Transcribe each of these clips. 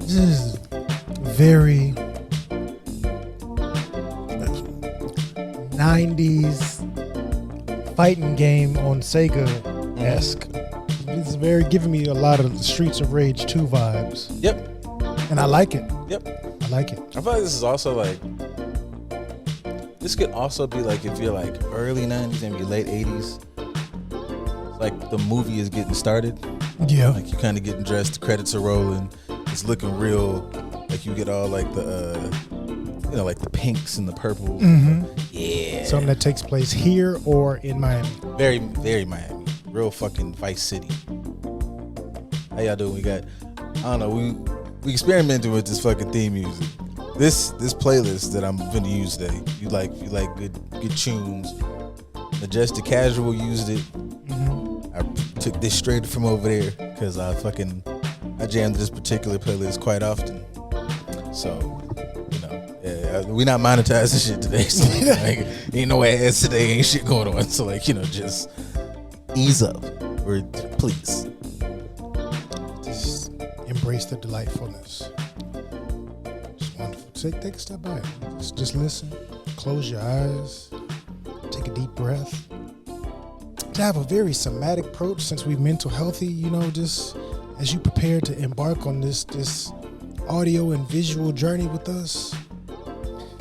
This is very 90s fighting game on Sega-esque. It's very giving me a lot of the Streets of Rage 2 vibes. Yep. And I like it. Yep. I like it. I feel like this is also like, this could also be like if you're like early 90s and maybe late 80s. Like the movie is getting started. Yeah. Like you kind of getting dressed, the credits are rolling. It's looking real. Like you get all like the, like the pinks and the purple. Mm-hmm. Yeah. Something that takes place here or in Miami. Very, very Miami. Real fucking Vice City. How y'all doing? I don't know, we experimented with this fucking theme music. This playlist that I'm gonna use today. You like good tunes. Majestic Casual used it. Mm-hmm. I took this straight from over there because I jammed this particular playlist quite often. So, we not monetizing shit today. So like, ain't no ads today, ain't shit going on. So just ease up, or please. Just embrace the delightfulness. Just wonderful. Take a step back. Just listen. Close your eyes. Take a deep breath. To have a very somatic approach, since we're mental healthy, just as you prepare to embark on this audio and visual journey with us,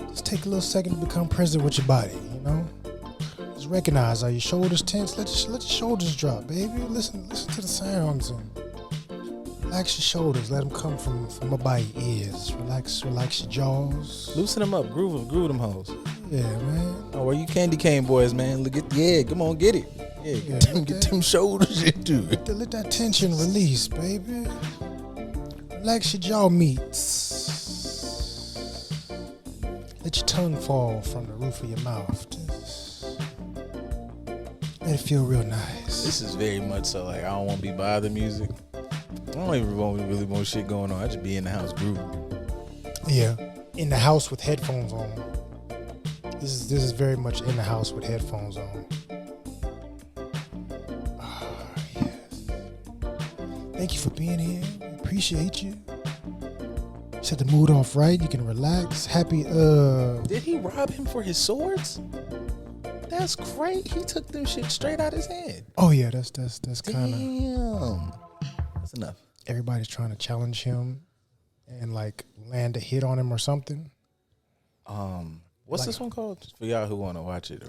just take a little second to become present with your body, Just recognize, are your shoulders tense? Let your shoulders drop, baby. Listen to the sounds and relax your shoulders. Let them come from up by your ears. Relax your jaws. Loosen them up, groove them hoes. Yeah, man. Oh, where you candy cane boys, man? Look at come on, get it. Yeah, get them shoulders into it. Let that tension release, baby. Relax your jaw meats. Let your tongue fall from the roof of your mouth. Just let it feel real nice. This is very much so like I don't want to be bothered music. I don't even really want shit going on. I just be in the house grooving. Yeah, in the house with headphones on. This is very much in the house with headphones on. Yes. Thank you for being here. We appreciate you. Set the mood off right. You can relax. Happy. Did he rob him for his swords? That's great. He took them shit straight out his hand. Oh yeah, that's kind of. Damn. That's enough. Everybody's trying to challenge him and like land a hit on him or something. What's this one called? Just for y'all who want to watch it.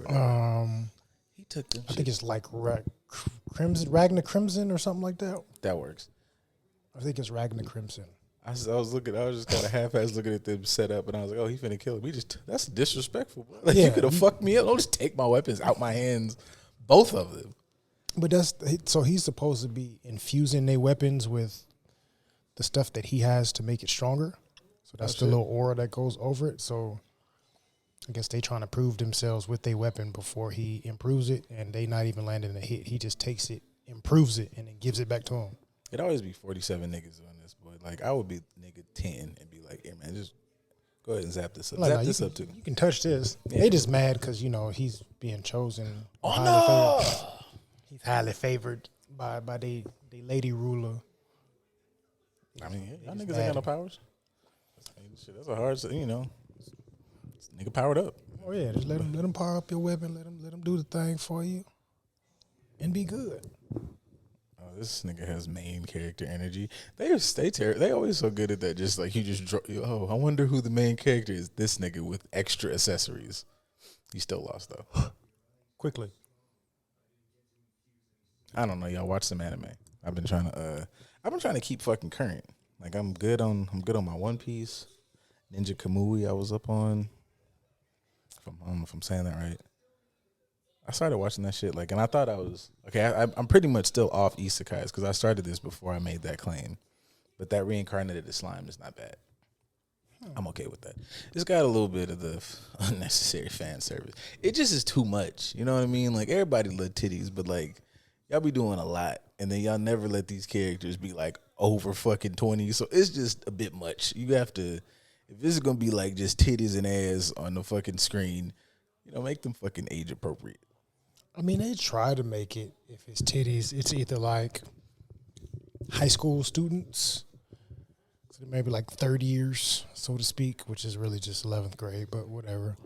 He took them. I think it's like Ragnar Crimson or something like that. That works. I think it's Ragnar Crimson. I was just kind of half-ass looking at them set up, and I was like, oh, he finna kill him. That's disrespectful, bro. Like, you could have fucked me up. Don't just take my weapons out my hands, both of them. But so he's supposed to be infusing their weapons with the stuff that he has to make it stronger. So that's the little aura that goes over it. So I guess they trying to prove themselves with their weapon before he improves it, and they not even landing a hit. He just takes it, improves it, and then gives it back to him. It'd always be 47 niggas on this, boy. Like, I would be nigga 10 and be like, hey, man, just go ahead and zap this up. Zap this up, too. You can touch this. Yeah. They just mad because, he's being chosen. Oh, no! He's highly favored by the lady ruler. I mean, y'all niggas ain't got no powers. That's a hard, nigga powered up. Oh, yeah. Just let him power up your weapon. Let him do the thing for you. And be good. This nigga has main character energy. They always so good at that. Just like I wonder who the main character is. This nigga with extra accessories. He still lost though. Quickly. I don't know. Y'all watch some anime. I've been trying to keep fucking current. Like I'm good on my One Piece, Ninja Kamui. I was up on. If I'm saying that right. I started watching that shit, and I thought I was okay. I'm pretty much still off isekais because I started this before I made that claim. But that reincarnated slime is not bad. I'm okay with that. It's got a little bit of the unnecessary fan service. It just is too much. You know what I mean? Like everybody love titties, but y'all be doing a lot, and then y'all never let these characters be over fucking 20. So it's just a bit much. You have to, if this is gonna be just titties and ass on the fucking screen, make them fucking age appropriate. I mean, they try to make it, if it's titties, it's either high school students. So maybe like third years, so to speak, which is really just 11th grade, but whatever.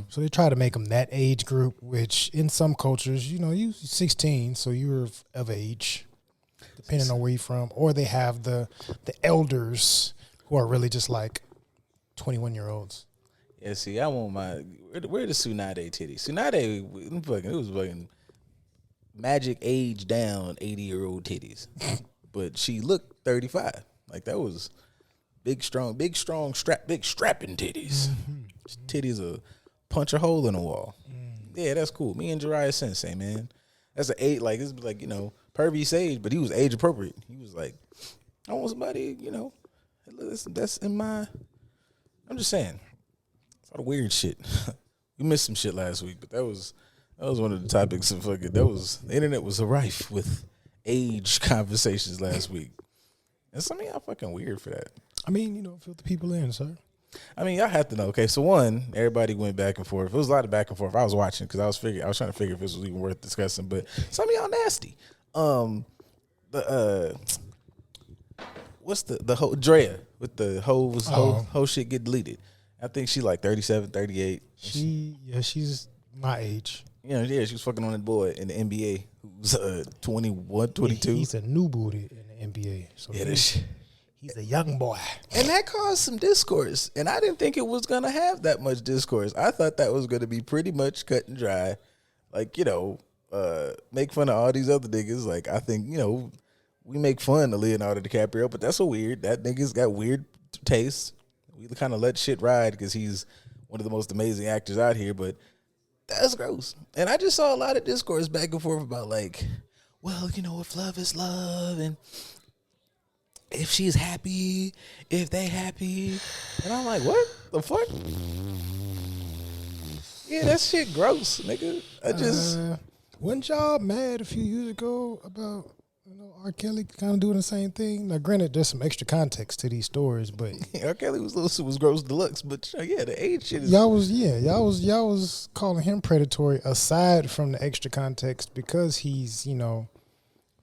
So they try to make them that age group, which in some cultures, you 16, so you're of age, depending on where you're from. Or they have the elders who are really just like 21-year-olds. Yeah, see, I want where the Tsunade titties? Tsunade, it was fucking magic age down 80-year-old titties. But she looked 35. Like that was big strapping titties. Titties a punch a hole in the wall. Yeah, that's cool. Me and Jiraiya Sensei, man. That's an age, like it's like, pervy age, but he was age appropriate. He was like, I want somebody, that's in my, I'm just saying. It's all the weird shit. We missed some shit last week, but that was one of the topics of the internet was rife with age conversations last week. And some of y'all fucking weird for that. I mean, filter people in, sir. I mean, y'all have to know. Okay, so one, everybody went back and forth. It was a lot of back and forth. I was watching because I was trying to figure if this was even worth discussing. But some of y'all nasty. What's the whole Drea with the whole shit get deleted? I think she like 37, 38. She's my age. She was fucking on that boy in the NBA who's 21, 22. He's a new booty in the NBA. So he's a young boy. And that caused some discourse. And I didn't think it was going to have that much discourse. I thought that was going to be pretty much cut and dry. Like, make fun of all these other niggas. Like, I think, we make fun of Leonardo DiCaprio, but that's so weird. That nigga's got weird taste. We kind of let shit ride because he's one of the most amazing actors out here, but that's gross. And I just saw a lot of discourse back and forth about like, well, if love is love and if she's happy, if they happy. And I'm like, what the fuck? Yeah, that shit gross, nigga. Wasn't y'all mad a few years ago about R. Kelly kind of doing the same thing? Now, granted, there's some extra context to these stories, but R. Kelly was gross deluxe. But yeah, the age shit is y'all was calling him predatory aside from the extra context because he's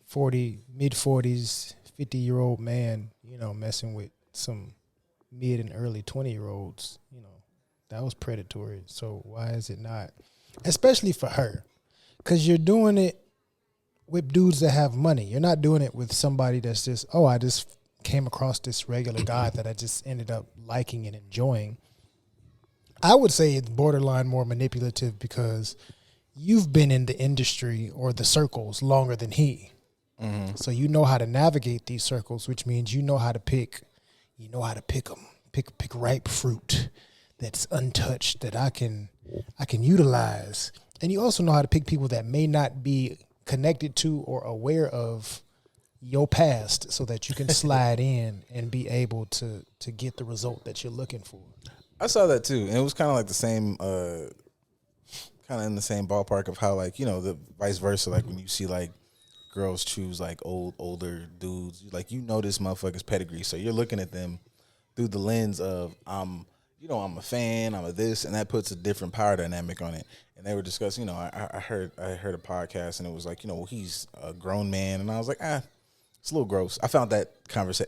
40 mid-40s 50-year-old man messing with some mid and early 20-year-olds. That was predatory. So why is it not? Especially for her, because you're doing it with dudes that have money. You're not doing it with somebody that's just, I just came across this regular guy that I just ended up liking and enjoying. I would say it's borderline more manipulative because you've been in the industry or the circles longer than he. Mm-hmm. So you know how to navigate these circles, which means you know how to pick them, pick ripe fruit that's untouched that I can utilize. And you also know how to pick people that may not be connected to or aware of your past so that you can slide in and be able to get the result that you're looking for. I saw that too. And it was kind of like the same, kind of in the same ballpark of how like, the vice versa. Like when you see like girls choose like older dudes, like, this motherfucker's pedigree. So you're looking at them through the lens of, I'm a fan, I'm a this, and that puts a different power dynamic on it. And they were discussing, I heard a podcast and it was like, he's a grown man. And I was like, it's a little gross. I found that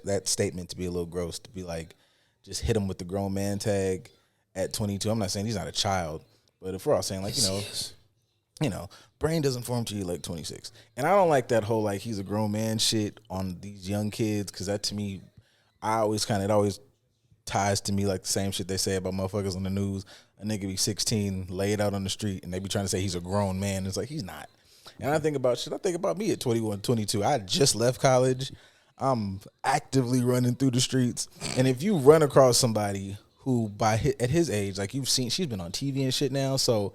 that statement to be a little gross, to be like, just hit him with the grown man tag at 22. I'm not saying he's not a child, but if we're all saying like, brain doesn't form till you're like 26. And I don't like that whole, like, he's a grown man shit on these young kids. Cause that to me, it always ties to me like the same shit they say about motherfuckers on the news. A nigga be 16, laid out on the street, and they be trying to say he's a grown man. It's like, he's not. And I think about me at 21, 22. I just left college. I'm actively running through the streets. And if you run across somebody who at his age, like you've seen, she's been on TV and shit now. So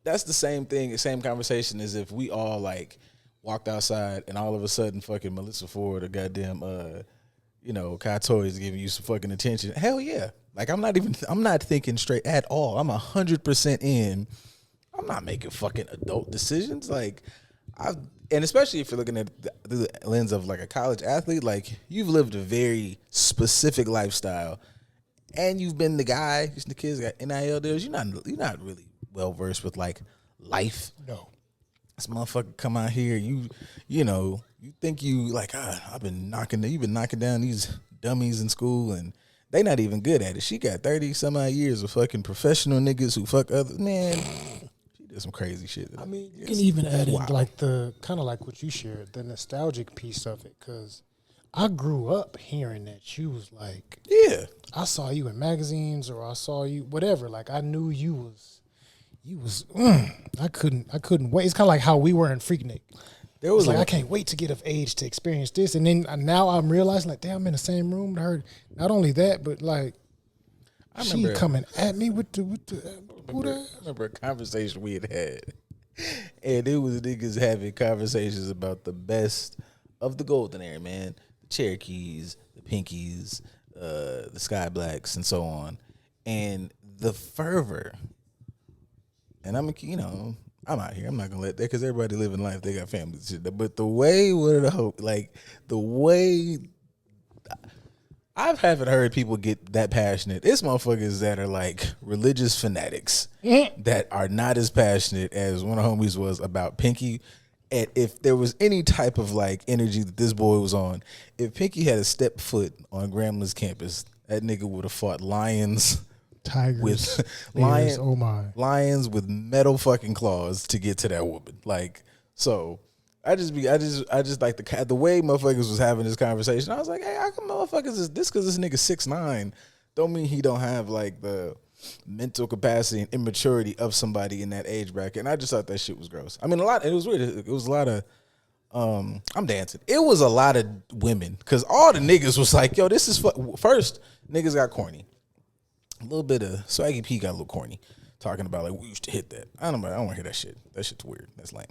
that's the same thing, the same conversation as if we all like walked outside and all of a sudden fucking Melissa Ford or goddamn, Kai Toy is giving you some fucking attention. Hell yeah. Like I'm not thinking straight at all. I'm 100% in. I'm not making fucking adult decisions. Like and especially if you're looking at through the lens of like a college athlete, like you've lived a very specific lifestyle and you've been the guy, the kids got NIL deals. You're not really well versed with like life. No. This motherfucker come out here, you think you like, you've been knocking down these dummies in school, and they not even good at it. She got 30 some odd years of fucking professional niggas who fuck other man. She did some crazy shit. I mean, you can even add in like the kind of like what you shared, the nostalgic piece of it, because I grew up hearing that you was like, yeah, I saw you in magazines or I saw you whatever. Like I knew you was. I couldn't wait. It's kind of like how we were in Freaknik. There was like I can't wait to get of age to experience this, and then now I'm realizing like, damn, I'm in the same room with her. Not only that, but like, she coming at me with the. I remember a conversation we had, and it was niggas having conversations about the best of the golden era, man. The Cherokees, the Pinkies, the Sky Blacks, and so on, and the fervor. And I'm out here. I'm not gonna let that because everybody living life. They got families, shit. But the way I haven't heard people get that passionate. It's motherfuckers that are like religious fanatics that are not as passionate as one of the homies was about Pinky. And if there was any type of like energy that this boy was on, if Pinky had a step foot on Gramblin's campus, that nigga would have fought lions. Tigers with lions with metal fucking claws to get to that woman. Like, so I just like the way motherfuckers was having this conversation. I was like, hey, how come motherfuckers is this? Because this nigga 6'9" don't mean he don't have like the mental capacity and immaturity of somebody in that age bracket. And I just thought that shit was gross. I mean, it was weird. It was a lot of I'm dancing. It was a lot of women because all the niggas was like, yo, this is first niggas got corny. A little bit of Swaggy P got a little corny, talking about like we used to hit that. I don't want to hear that shit. That shit's weird. That's lame.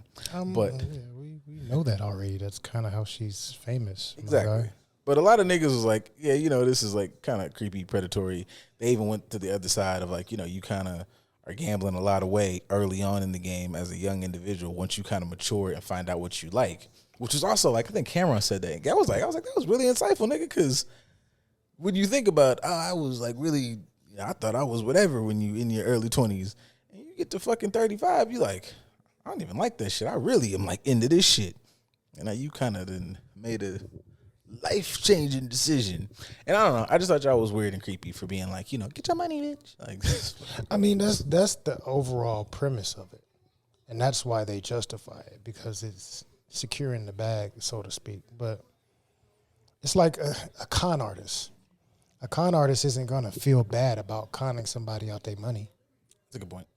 But yeah, we know that already. That's kind of how she's famous. Exactly. But a lot of niggas was like, yeah, this is like kind of creepy, predatory. They even went to the other side of like, you kind of are gambling a lot away early on in the game as a young individual. Once you kind of mature and find out what you like, which is also like I think Cameron said that. I was like that was really insightful, nigga, because when you think about, I was like really. I thought I was whatever when you in your early 20s. And you get to fucking 35, you like, I don't even like that shit. I really am like into this shit. And now you kind of then made a life-changing decision. And I don't know. I just thought y'all was weird and creepy for being like, get your money, bitch. Like, I mean, that's the overall premise of it. And that's why they justify it, because it's securing the bag, so to speak. But it's like a con artist. A con artist isn't going to feel bad about conning somebody out their money. That's a good point.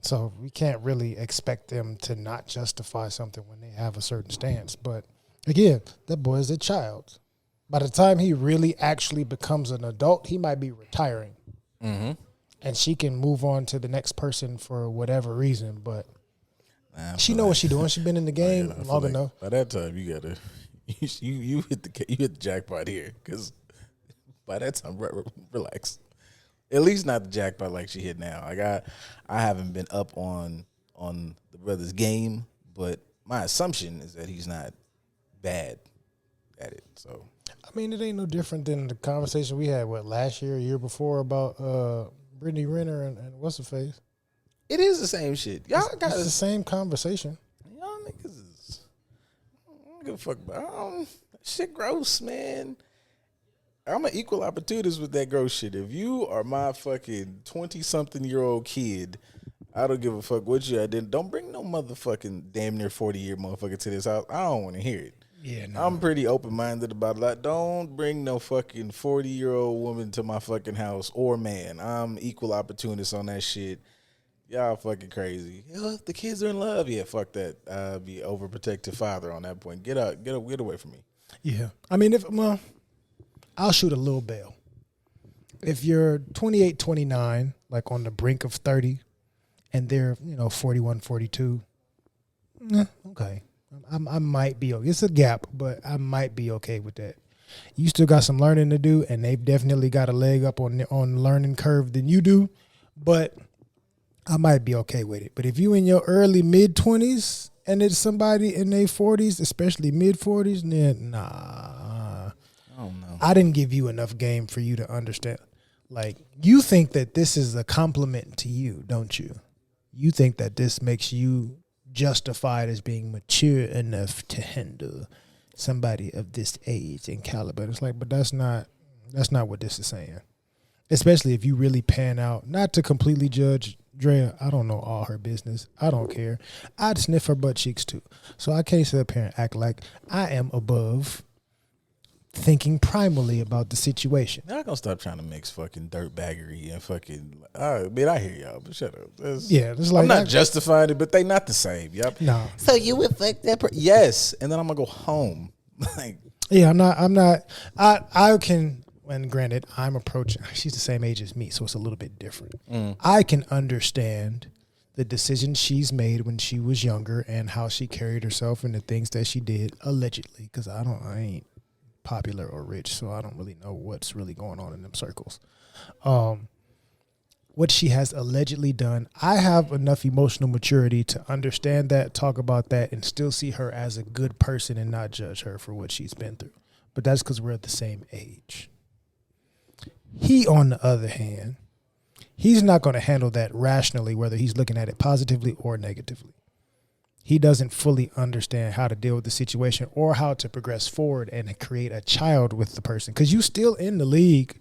So we can't really expect them to not justify something when they have a certain stance. But again, that boy is a child. By the time he really actually becomes an adult, he might be retiring. Mm-hmm. And she can move on to the next person for whatever reason. But she know what she's doing. She's been in the game long enough. By that time, you got to you hit the jackpot here, because by that time, relax. At least not the jackpot like she hit now. Like I haven't been up on the brother's game, but my assumption is that he's not bad at it. So I mean, it ain't no different than the conversation we had last year, year before about Brittany Renner and what's her face. It is the same shit. Y'all got the same conversation. Y'all niggas is I don't give a fuck about shit gross, man. I'm an equal opportunist with that gross shit. If you are my fucking 20-something-year-old kid, I don't give a fuck what you did. Don't bring no motherfucking damn near 40-year motherfucker to this house. I don't want to hear it. Yeah, no. I'm pretty open-minded about a lot. Don't bring no fucking 40-year-old woman to my fucking house or man. I'm equal opportunist on that shit. Y'all fucking crazy. The kids are in love. Yeah, fuck that. I'll be overprotective father on that point. Get away from me. Yeah. I mean, I'll shoot a little bail. If you're 28, 29, like on the brink of 30, and they're, 41, 42, okay. I might be okay. It's a gap, but I might be okay with that. You still got some learning to do, and they've definitely got a leg up on the learning curve than you do, but I might be okay with it. But if you in your early mid-20s and it's somebody in their 40s, especially mid-40s, then nah. Oh, no. I didn't give you enough game for you to understand. Like, you think that this is a compliment to you, don't you? You think that this makes you justified as being mature enough to handle somebody of this age and caliber. It's like, but that's not what this is saying. Especially if you really pan out, not to completely judge Drea. I don't know all her business. I don't care. I'd sniff her butt cheeks too. So I can't sit up here and act like I am above thinking primally about the situation. They're not gonna stop trying to mix fucking dirtbaggery and fucking. Man, I hear y'all, but shut up. It's like I'm not justifying it, but they not the same. Yep. No. So you would fuck that? Yes, and then I'm gonna go home. Like, yeah, I'm not. I can. And granted, I'm approaching. She's the same age as me, so it's a little bit different. I can understand the decisions she's made when she was younger and how she carried herself and the things that she did allegedly. Because I ain't popular or rich, so I don't really know what's really going on in them circles. What she has allegedly done, I have enough emotional maturity to understand that, talk about that, and still see her as a good person and not judge her for what she's been through. But that's because we're at the same age. He, on the other hand, he's not going to handle that rationally, whether he's looking at it positively or negatively. He doesn't fully understand how to deal with the situation or how to progress forward and create a child with the person. Because you still in the league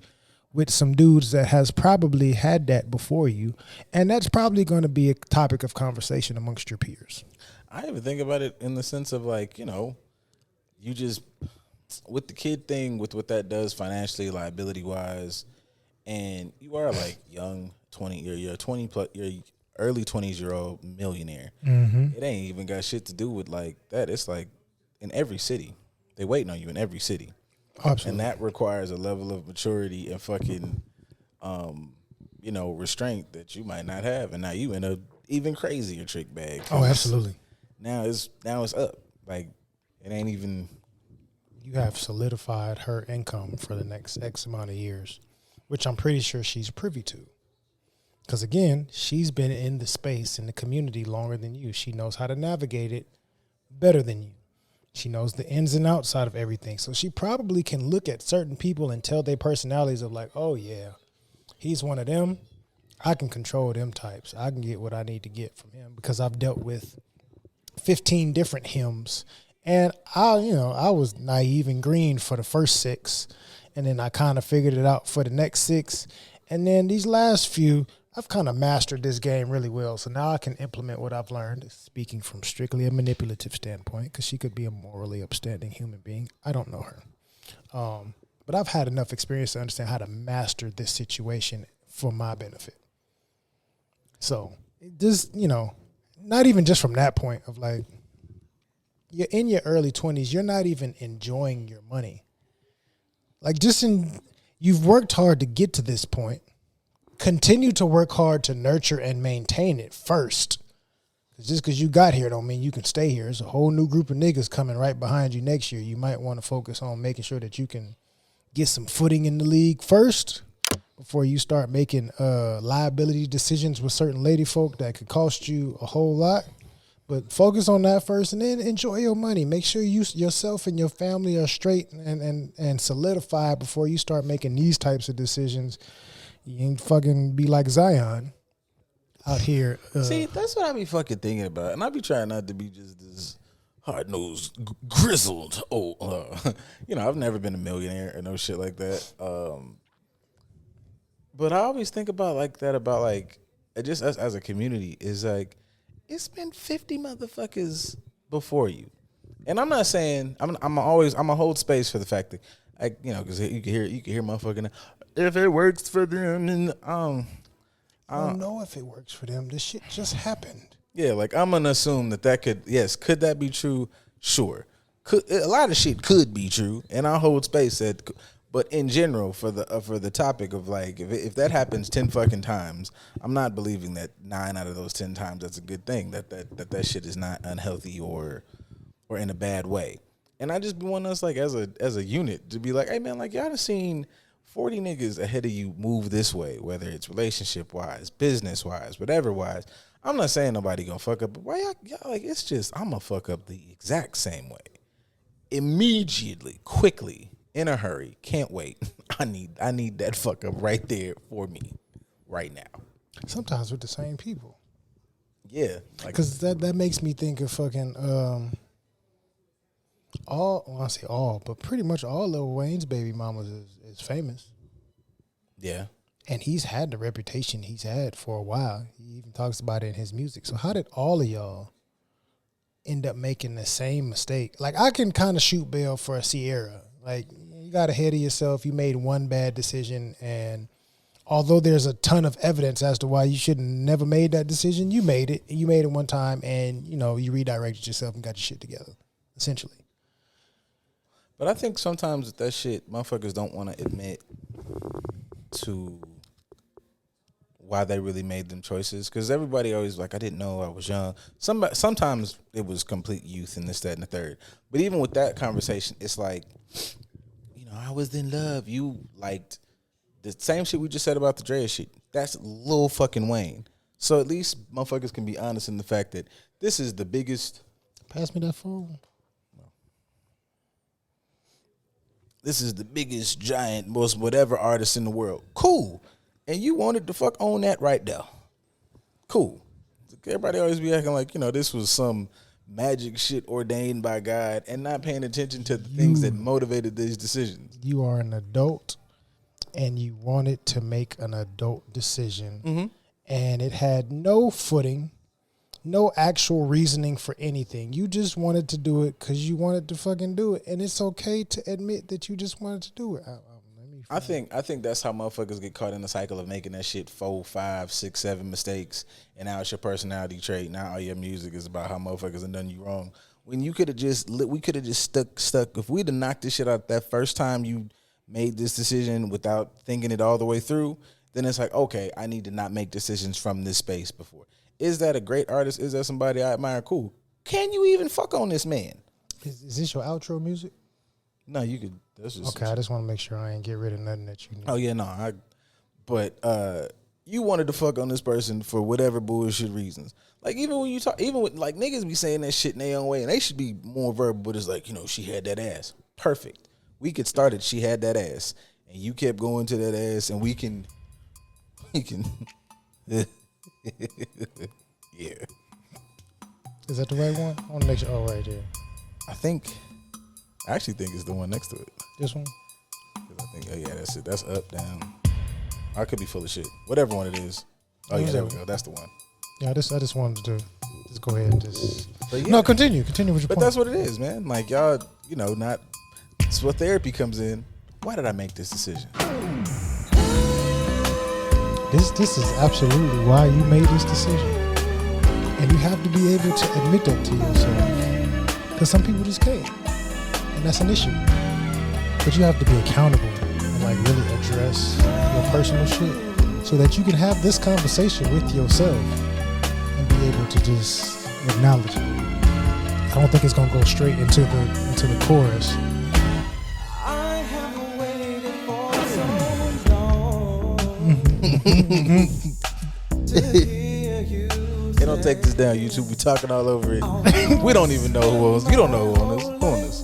with some dudes that has probably had that before you. And that's probably going to be a topic of conversation amongst your peers. I even think about it in the sense of like, you just, with the kid thing, with what that does financially, liability wise, and you are like young 20, you're 20 plus, you're early 20s-year-old millionaire. Mm-hmm. It ain't even got shit to do with like that. It's like in every city, they waiting on you in every city. Absolutely. And that requires a level of maturity and fucking, restraint that you might not have. And now you in a even crazier trick bag. Oh, absolutely. Now it's up. Like it ain't even. You have solidified her income for the next X amount of years, which I'm pretty sure she's privy to. Because, again, she's been in the space, in the community longer than you. She knows how to navigate it better than you. She knows the ins and outs of everything. So she probably can look at certain people and tell their personalities of like, oh, yeah, he's one of them. I can control them types. I can get what I need to get from him because I've dealt with 15 different hymns. And I was naive and green for the first 6, and then I kind of figured it out for the next 6. And then these last few, I've kind of mastered this game really well. So now I can implement what I've learned, speaking from strictly a manipulative standpoint, because she could be a morally upstanding human being. I don't know her. But I've had enough experience to understand how to master this situation for my benefit. So just, not even just from that point of like, you're in your early 20s, you're not even enjoying your money. Like you've worked hard to get to this point. Continue to work hard to nurture and maintain it first. Just because you got here don't mean you can stay here. There's a whole new group of niggas coming right behind you next year. You might want to focus on making sure that you can get some footing in the league first before you start making liability decisions with certain lady folk that could cost you a whole lot. But focus on that first and then enjoy your money. Make sure yourself and your family are straight and solidified before you start making these types of decisions. You ain't fucking be like Zion out here. See, that's what I be fucking thinking about. And I be trying not to be just this hard-nosed, grizzled I've never been a millionaire or no shit like that. But I always think about like that about like, just us as a community is like, it's been 50 motherfuckers before you. And I'm not saying I'm a hold space for the fact that because you can hear motherfucking if it works for them and I don't know if it works for them. This shit just happened. Yeah, like I'm gonna assume that could that be true? Sure. A lot of shit could be true, and I hold space that. But in general, for the topic of like, if that happens 10 fucking times, I'm not believing that 9 out of those 10 times that's a good thing. That shit is not unhealthy or in a bad way. And I just want us like as a unit to be like, hey man, like y'all done seen 40 niggas ahead of you move this way, whether it's relationship wise, business wise, whatever wise. I'm not saying nobody gonna fuck up, but why y'all like? It's just I'm gonna fuck up the exact same way, immediately, quickly. In a hurry, can't wait. I need that fuck up right there for me, right now. Sometimes with the same people. Yeah, because that makes me think of fucking I say all, but pretty much all Lil Wayne's baby mamas is famous. Yeah. And he's had the reputation he's had for a while. He even talks about it in his music. So how did all of y'all end up making the same mistake? Like, I can kind of shoot bail for a Sierra. Like, you got ahead of yourself. You made one bad decision. And although there's a ton of evidence as to why you should have never made that decision, you made it. You made it one time and, you redirected yourself and got your shit together, essentially. But I think sometimes with that shit, motherfuckers don't want to admit to why they really made them choices. Because everybody always like, I didn't know, I was young. Sometimes it was complete youth and this, that, and the third. But even with that conversation, it's like, I was in love. You liked the same shit we just said about the Dre shit. That's Lil fucking Wayne. So at least motherfuckers can be honest in the fact that this is the biggest. Pass me that phone. This is the biggest, giant, most whatever artist in the world. Cool. And you wanted to fuck own that right there. Cool. Everybody always be acting like, this was some magic shit ordained by God and not paying attention to the things that motivated these decisions. You are an adult and you wanted to make an adult decision. Mm-hmm. And it had no footing, no actual reasoning for anything. You just wanted to do it because you wanted to fucking do it. And it's okay to admit that you just wanted to do it. I think that's how motherfuckers get caught in the cycle of making that shit 4, 5, 6, 7 mistakes, and now it's your personality trait. Now all your music is about how motherfuckers have done you wrong. When we could have just stuck. If we'd have knocked this shit out that first time you made this decision without thinking it all the way through, then it's like, okay, I need to not make decisions from this space before. Is that a great artist? Is that somebody I admire? Cool. Can you even fuck on this man? Is this your outro music? No, you could. That's just okay, I just want to make sure I ain't get rid of nothing that you need. Oh, yeah, no. But you wanted to fuck on this person for whatever bullshit reasons. Like, even when you talk, even with, like, niggas be saying that shit in their own way, and they should be more verbal, but it's like, she had that ass. Perfect. We could start it, she had that ass. And you kept going to that ass, and we can. Yeah. Is that the right one? I want to make sure. Oh, right there. I actually think it's the one next to it. This one? I think, oh yeah, that's it. That's up, down. I could be full of shit. Whatever one it is. Oh yeah, there we go. That's the one. Yeah, I just wanted to just go ahead and just. Yeah. No, continue with your point. But that's what it is, man. Like, y'all, not. It's where therapy comes in. Why did I make this decision? This is absolutely why you made this decision. And you have to be able to admit that to yourself. Because some people just can't. And that's an issue. But you have to be accountable and like really address your personal shit so that you can have this conversation with yourself and be able to just acknowledge it. I don't think it's gonna go straight into the chorus. I have waited for so long to hear you. They don't take this down, YouTube. We talking all over it. We don't even know who owns. You don't know who owns this.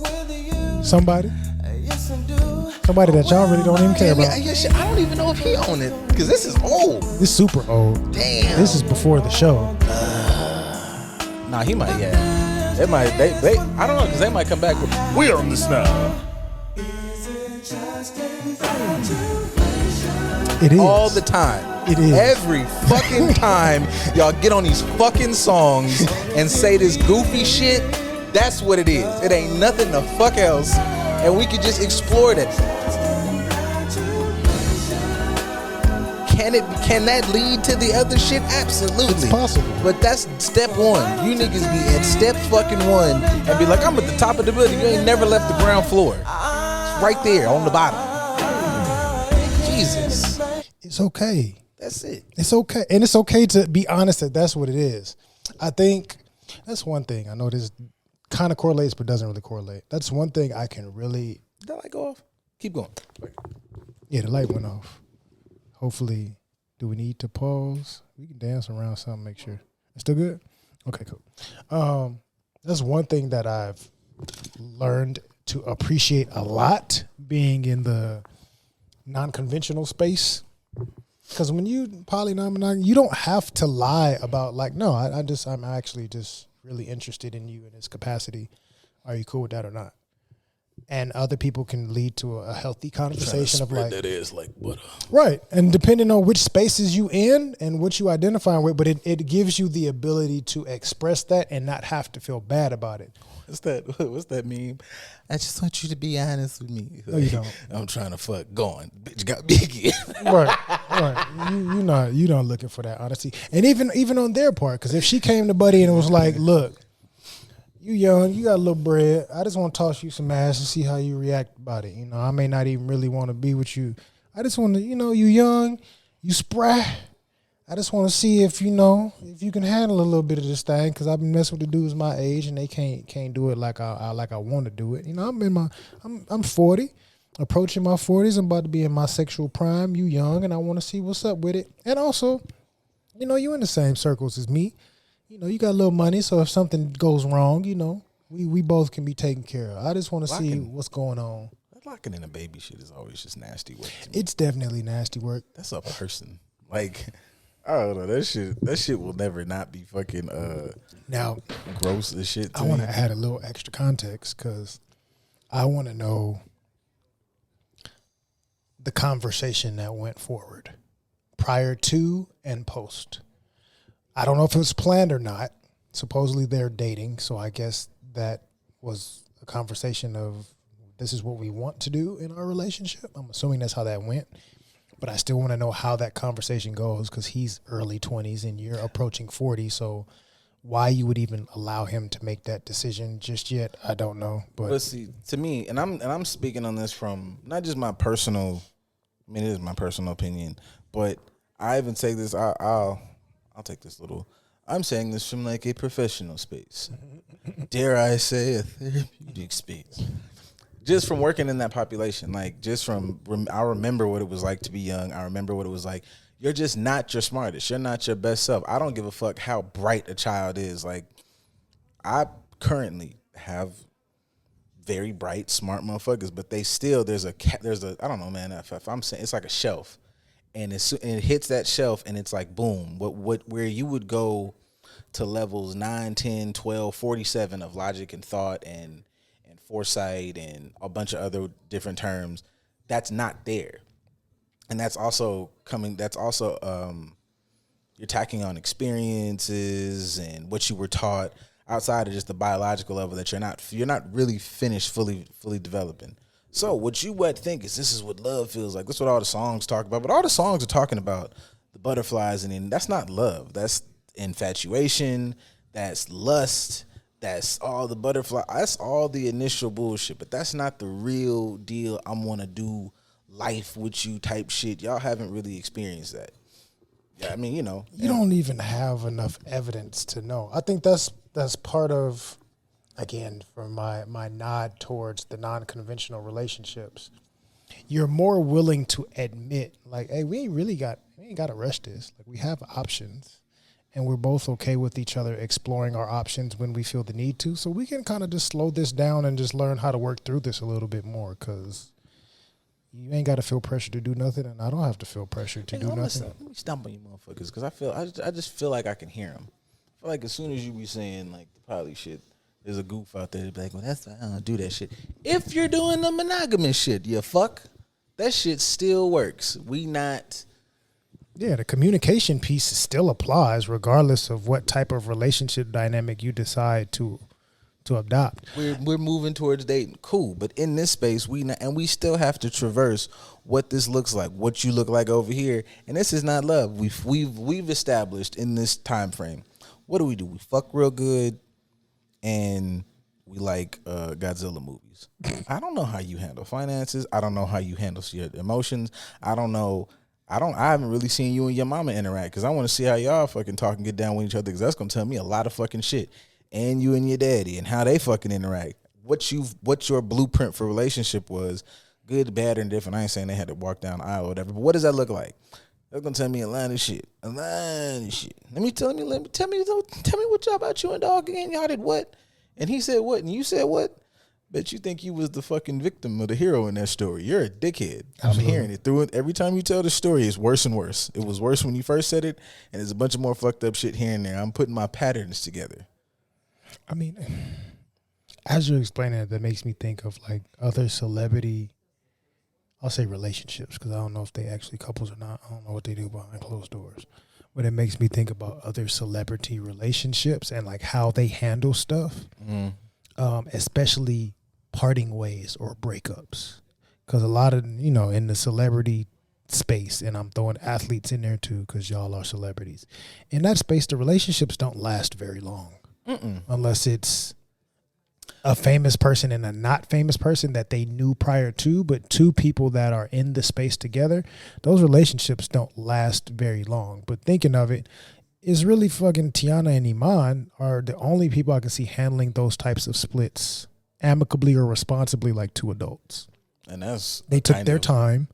Somebody that y'all really don't even care about. Yeah, shit, I don't even know if he owned it because this is old. This is super old. Damn. This is before the show. Nah, he might. Yeah, they might. They. I don't know because they might come back with. We're on this now. It is all the time. It is every fucking time y'all get on these fucking songs and say this goofy shit. That's what it is. It ain't nothing the fuck else, and we could just explore that. Can that lead to the other shit? Absolutely. It's possible. But that's step one. You niggas be at step fucking one and be like, I'm at the top of the building. You ain't never left the ground floor. It's right there on the bottom. Jesus. It's okay. That's it. It's okay. And it's okay to be honest that that's what it is. I think that's one thing. I know this kind of correlates but doesn't really correlate. That's one thing I can really. Did that light go off? Keep going. Yeah, the light went off. Hopefully, do we need to pause? We can dance around something, make sure. It's still good? Okay, cool. That's one thing that I've learned to appreciate a lot being in the non-conventional space. Because when you polynomial, you don't have to lie about like, no, I'm actually just really interested in you in this capacity. Are you cool with that or not? And other people can lead to a healthy conversation of like that is like butter. right. And depending on which spaces you in and what you identify with, but it gives you the ability to express that and not have to feel bad about it. What's that meme? I just want you to be honest with me. No, you don't. I'm trying to fuck. Going, bitch got me again. Right. You not looking for that honesty. And even on their part, because if she came to Buddy and was like, look, you young, you got a little bread. I just want to toss you some ass and see how you react about it. You know, I may not even really want to be with you. I just want to, you young, you spry. I just want to see if if you can handle a little bit of this thing, because I've been messing with the dudes my age and they can't do it like I want to do it. You know, I'm 40, approaching my 40s. I'm about to be in my sexual prime. You young, and I want to see what's up with it. And also, you in the same circles as me. You got a little money, so if something goes wrong, we both can be taken care of. I just want to see what's going on. Locking in a baby shit is always just nasty work to me. It's definitely nasty work. That's a person. Like, I don't know. That shit will never not be fucking now gross as shit to I want me. to add a little extra context because I want to know the conversation that went forward prior to and post. I don't know if it was planned or not. Supposedly they're dating, so I guess that was a conversation of this is what we want to do in our relationship. I'm assuming that's how that went. But I still want to know how that conversation goes because he's early 20s and you're approaching 40. So why you would even allow him to make that decision just yet, I don't know. But see, to me, and I'm speaking on this from not just my personal. I mean, it is my personal opinion, but I even take this. I'll take this little. I'm saying this from like a professional space. Dare I say a therapeutic space. Just from working in that population, like just from, I remember what it was like to be young. I remember what it was like. You're just not your smartest. You're not your best self. I don't give a fuck how bright a child is. Like, I currently have very bright, smart motherfuckers, but they still, there's a, I don't know, man. If I'm saying, it's like a shelf, and it hits that shelf, and it's like, boom. Where you would go to levels 9, 10, 12, 47 of logic and thought and foresight and a bunch of other different terms, that's not there. And that's also you're tacking on experiences and what you were taught outside of just the biological level that you're not really finished fully developing. So what you would think is this is what love feels like. That's what all the songs talk about. But all the songs are talking about the butterflies, and then that's not love. That's infatuation. That's lust. That's all the butterfly. That's all the initial bullshit. But that's not the real deal. I'm want to do life with you type shit. Y'all haven't really experienced that. Yeah, I mean, you don't even have enough evidence to know. I think that's part of, again, from my nod towards the non-conventional relationships. You're more willing to admit, like, hey, we ain't got to rush this. Like, we have options. And we're both okay with each other exploring our options when we feel the need to. So we can kind of just slow this down and just learn how to work through this a little bit more, because you ain't got to feel pressure to do nothing, and I don't have to feel pressure to do nothing. Let me stomp on you motherfuckers, because I just feel like I can hear them. I feel like as soon as you be saying, like, the poly shit, there's a goof out there to be like, well, I don't do that shit. If you're doing the monogamous shit, you fuck, that shit still works. Yeah, the communication piece still applies regardless of what type of relationship dynamic you decide to adopt. We're moving towards dating, cool. But in this space, we still have to traverse what this looks like, what you look like over here, and this is not love. We've established in this time frame. What do? We fuck real good, and we like Godzilla movies. I don't know how you handle finances. I don't know how you handle your emotions. I haven't really seen you and your mama interact, because I want to see how y'all fucking talk and get down with each other, because that's going to tell me a lot of fucking shit. And you and your daddy and how they fucking interact. What your blueprint for relationship was, good, bad, or indifferent. I ain't saying they had to walk down the aisle or whatever, but what does that look like? They're going to tell me a line of shit. Let me tell me what y'all about you and dog again. Y'all did what? And he said what? And you said what? Bet you think you was the fucking victim or the hero in that story. You're a dickhead. Absolutely. I'm hearing it through it. Every time you tell the story, it's worse and worse. It was worse when you first said it, and there's a bunch of more fucked up shit here and there. I'm putting my patterns together. I mean, As you're explaining it, that makes me think of like other celebrity, I'll say relationships, because I don't know if they actually couples or not. I don't know what they do behind closed doors. But it makes me think about other celebrity relationships and like how they handle stuff, especially parting ways or breakups. Because a lot of, in the celebrity space, and I'm throwing athletes in there too because y'all are celebrities. In that space, the relationships don't last very long unless it's a famous person and a not famous person that they knew prior to, but two people that are in the space together, those relationships don't last very long. But thinking of it, is really fucking Tiana and Iman are the only people I can see handling those types of splits amicably or responsibly like two adults. And they took their time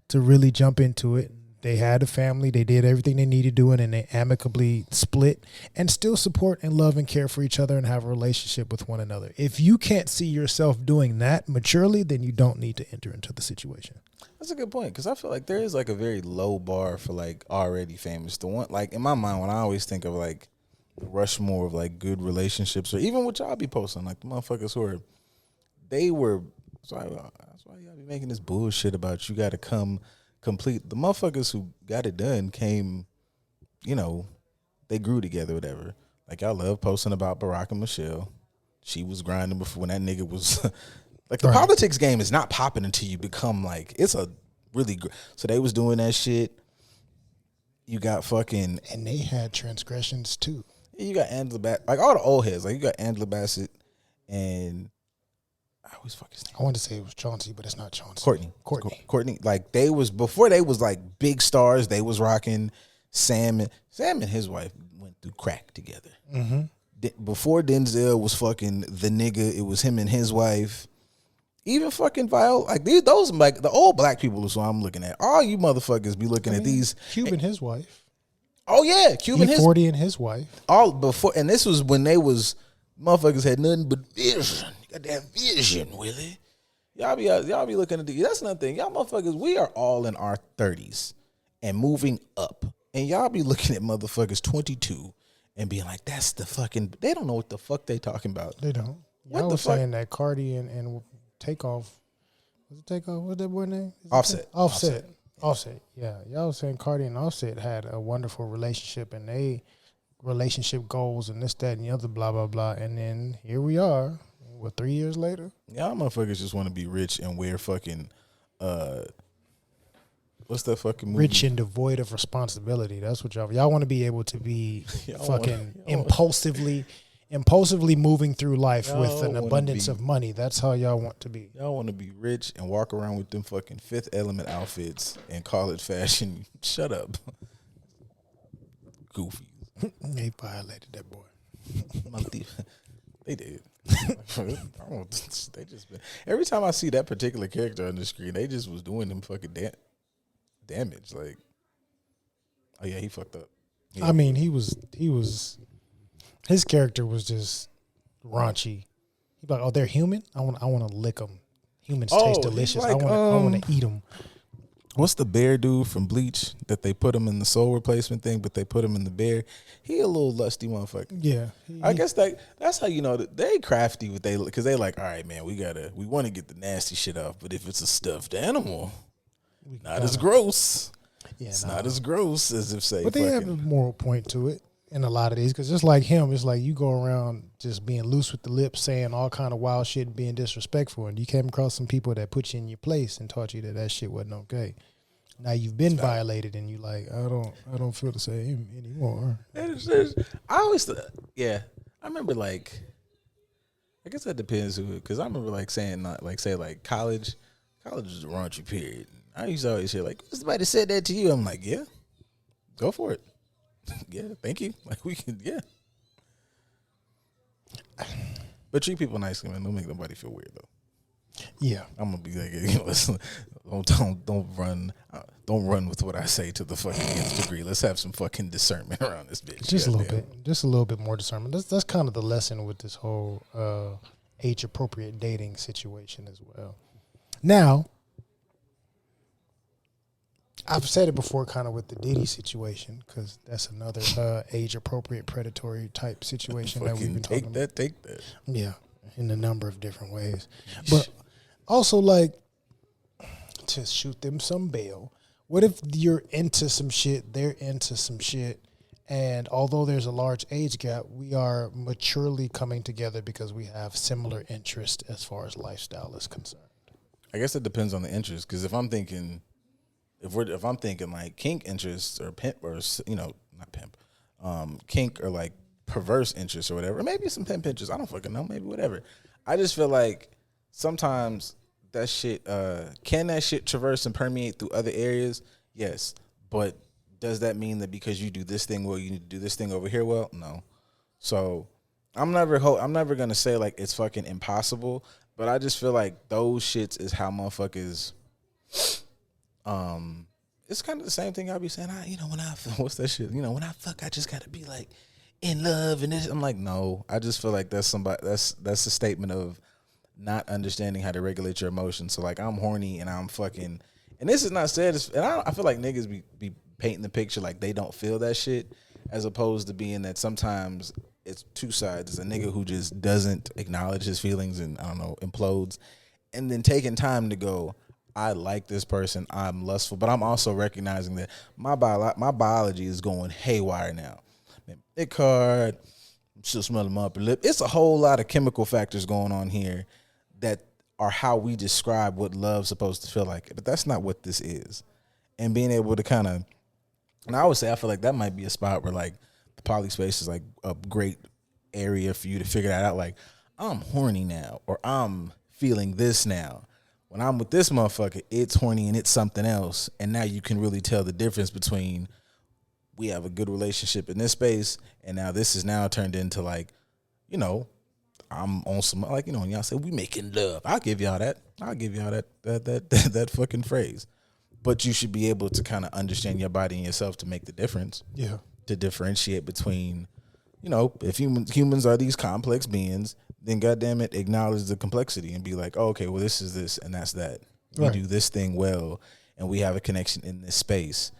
to really jump into it. They had a family. They did everything they needed to do, and they amicably split and still support and love and care for each other and have a relationship with one another. If you can't see yourself doing that maturely, then you don't need to enter into the situation. That's a good point, because I feel like there is like a very low bar for like already famous. The one, like in my mind, when I always think of like the Rushmore of like good relationships, or even what y'all be posting, like the motherfuckers who are, they were. That's why y'all be making this bullshit about you got to come complete. The motherfuckers who got it done came, they grew together, whatever. Like y'all love posting about Barack and Michelle. She was grinding before when that nigga was like the politics game is not popping until you become like it's a really so they was doing that shit. You got fucking and they had transgressions too. You got Angela Bassett, like all the old heads. Like you got Angela Bassett and. I always fuck his name. I wanted to say it was Chauncey, but it's not Chauncey. Courtney. Like they was before they was like big stars. They was rocking Sam and his wife went through crack together. Before Denzel was fucking the nigga, it was him and his wife. Even fucking Viola, like those like the old black people is what I'm looking at. All you motherfuckers be looking at these. Cube and his wife. Oh yeah, Cube and his 40 and his wife. All before, and this was when they was motherfuckers had nothing but vision. Got that vision, Willie. Y'all be looking at that's another thing. Y'all motherfuckers, we are all in our 30s and moving up. And y'all be looking at motherfuckers 22 and being like, that's the fucking, they don't know what the fuck they talking about. They don't. Y'all was saying that Cardi and Takeoff, was it Takeoff? What's that boy name? Offset. Yeah. Y'all was saying Cardi and Offset had a wonderful relationship and they relationship goals and this, that, and the other, blah, blah, blah. And then here we are. 3 years later? Y'all motherfuckers just want to be rich and wear fucking, what's that fucking movie? Rich and devoid of responsibility. That's what y'all want to be able to be fucking impulsively moving through life with an abundance of money. That's how y'all want to be. Y'all want to be rich and walk around with them fucking Fifth Element outfits and call it fashion. Shut up. Goofy. They violated that boy. They did. They just been, every time I see that particular character on the screen, they just was doing them fucking damage. Like, oh yeah, he fucked up. I mean, he was his character was just raunchy. He's like, oh, they're human. I want to lick them. Humans taste delicious. Like, I want to eat them. What's the bear dude from Bleach that they put him in the soul replacement thing, but they put him in the bear? He a little lusty motherfucker. Yeah, I guess that's how you know that they crafty with because they like, all right, man, we want to get the nasty shit off, but if it's a stuffed animal, not as gross. Yeah, it's not as gross as if say. But they have a moral point to it in a lot of these, because just like him, it's like you go around just being loose with the lips, saying all kind of wild shit and being disrespectful, and you came across some people that put you in your place and taught you that shit wasn't okay. Now you've been violated, and you like, I don't feel the same anymore. I always, I remember like, I guess that depends who, because I remember like saying like college is a raunchy period. I used to always hear like, somebody said that to you. I'm like, yeah, go for it. Yeah, thank you. Like we can, yeah. But treat people nicely, man. Don't make nobody feel weird though. Yeah, I'm gonna be like, listen, don't run with what I say to the fucking nth degree. Let's have some fucking discernment around this bitch. Just a little bit more discernment. That's kind of the lesson with this whole age appropriate dating situation as well. Now, I've said it before, kind of with the Diddy situation, because that's another age appropriate predatory type situation that we've been talking about. Take that. Yeah. in a number of different ways. But also, like, to shoot them some bail, what if you're into some shit, they're into some shit, and although there's a large age gap, we are maturely coming together because we have similar interests as far as lifestyle is concerned? I guess it depends on the interest. Because if I'm thinking like kink interests or pimp or not pimp, kink or like perverse interests or whatever, maybe some pimp interests. I don't fucking know. Maybe whatever. I just feel like sometimes that shit can that shit traverse and permeate through other areas? Yes, but does that mean that because you do this thing well, you need to do this thing over here well? No. So I'm never gonna say like it's fucking impossible, but I just feel like those shits is how motherfuckers. It's kind of the same thing I be saying. When I what's that shit? When I fuck, I just gotta be like in love and this. I'm like, no. I just feel like that's a statement of not understanding how to regulate your emotions. So like I'm horny and I'm fucking, and this is not said. And I feel like niggas be painting the picture like they don't feel that shit, as opposed to being that sometimes it's two sides. It's a nigga who just doesn't acknowledge his feelings and implodes, and then taking time to go, I like this person, I'm lustful, but I'm also recognizing that my biology is going haywire now. Man, dick hard, I'm still smelling my upper lip. It's a whole lot of chemical factors going on here that are how we describe what love's supposed to feel like, but that's not what this is. And being able to kind of, and I would say I feel like that might be a spot where like the poly space is like a great area for you to figure that out. Like, I'm horny now, or I'm feeling this now. When I'm with this motherfucker, it's horny and it's something else. And now you can really tell the difference between we have a good relationship in this space, and now this is now turned into like, I'm on some like, when y'all say we making love. I'll give y'all that. That fucking phrase. But you should be able to kind of understand your body and yourself to make the difference. Yeah. To differentiate between, if humans are these complex beings, then goddamn it, acknowledge the complexity and be like, oh, okay, well, this is this and that's that. We do this thing well, and we have a connection in this space.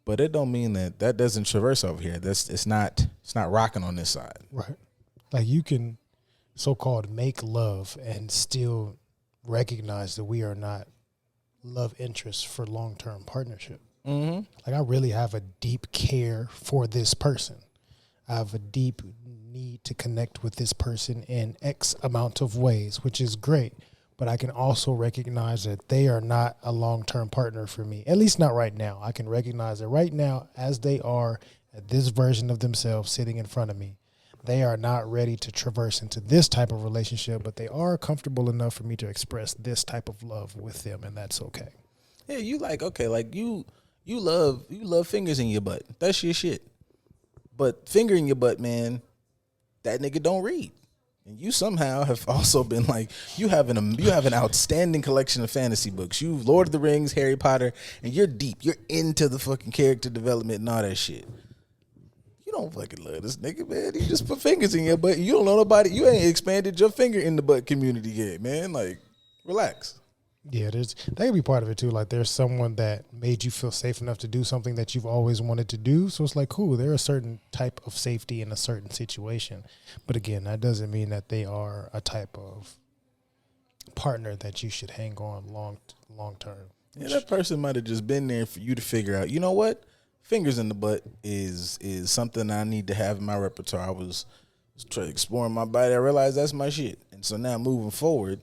But it don't mean that doesn't traverse over here. It's not rocking on this side. Right. Like you can so-called make love and still recognize that we are not love interests for long-term partnership. Mm-hmm. Like I really have a deep care for this person. I have a deep need to connect with this person in X amount of ways, which is great. But I can also recognize that they are not a long-term partner for me, at least not right now. I can recognize that right now, as they are at this version of themselves sitting in front of me, they are not ready to traverse into this type of relationship, but they are comfortable enough for me to express this type of love with them, and that's okay. Yeah, you love fingers in your butt. That's your shit. But finger in your butt, man, that nigga don't read. And you somehow have also been like, you have an outstanding collection of fantasy books. You've Lord of the Rings, Harry Potter, and you're deep. You're into the fucking character development and all that shit. You don't fucking love this nigga, man. You just put fingers in your butt. You don't know nobody. You ain't expanded your finger in the butt community yet, man. Like, relax. Yeah, that could be part of it too. Like there's someone that made you feel safe enough to do something that you've always wanted to do. So it's like, cool, they're a certain type of safety in a certain situation. But again, that doesn't mean that they are a type of partner that you should hang on long term. Yeah, that person might have just been there for you to figure out, you know what? Fingers in the butt is something I need to have in my repertoire. I was exploring my body. I realized that's my shit. And so now moving forward,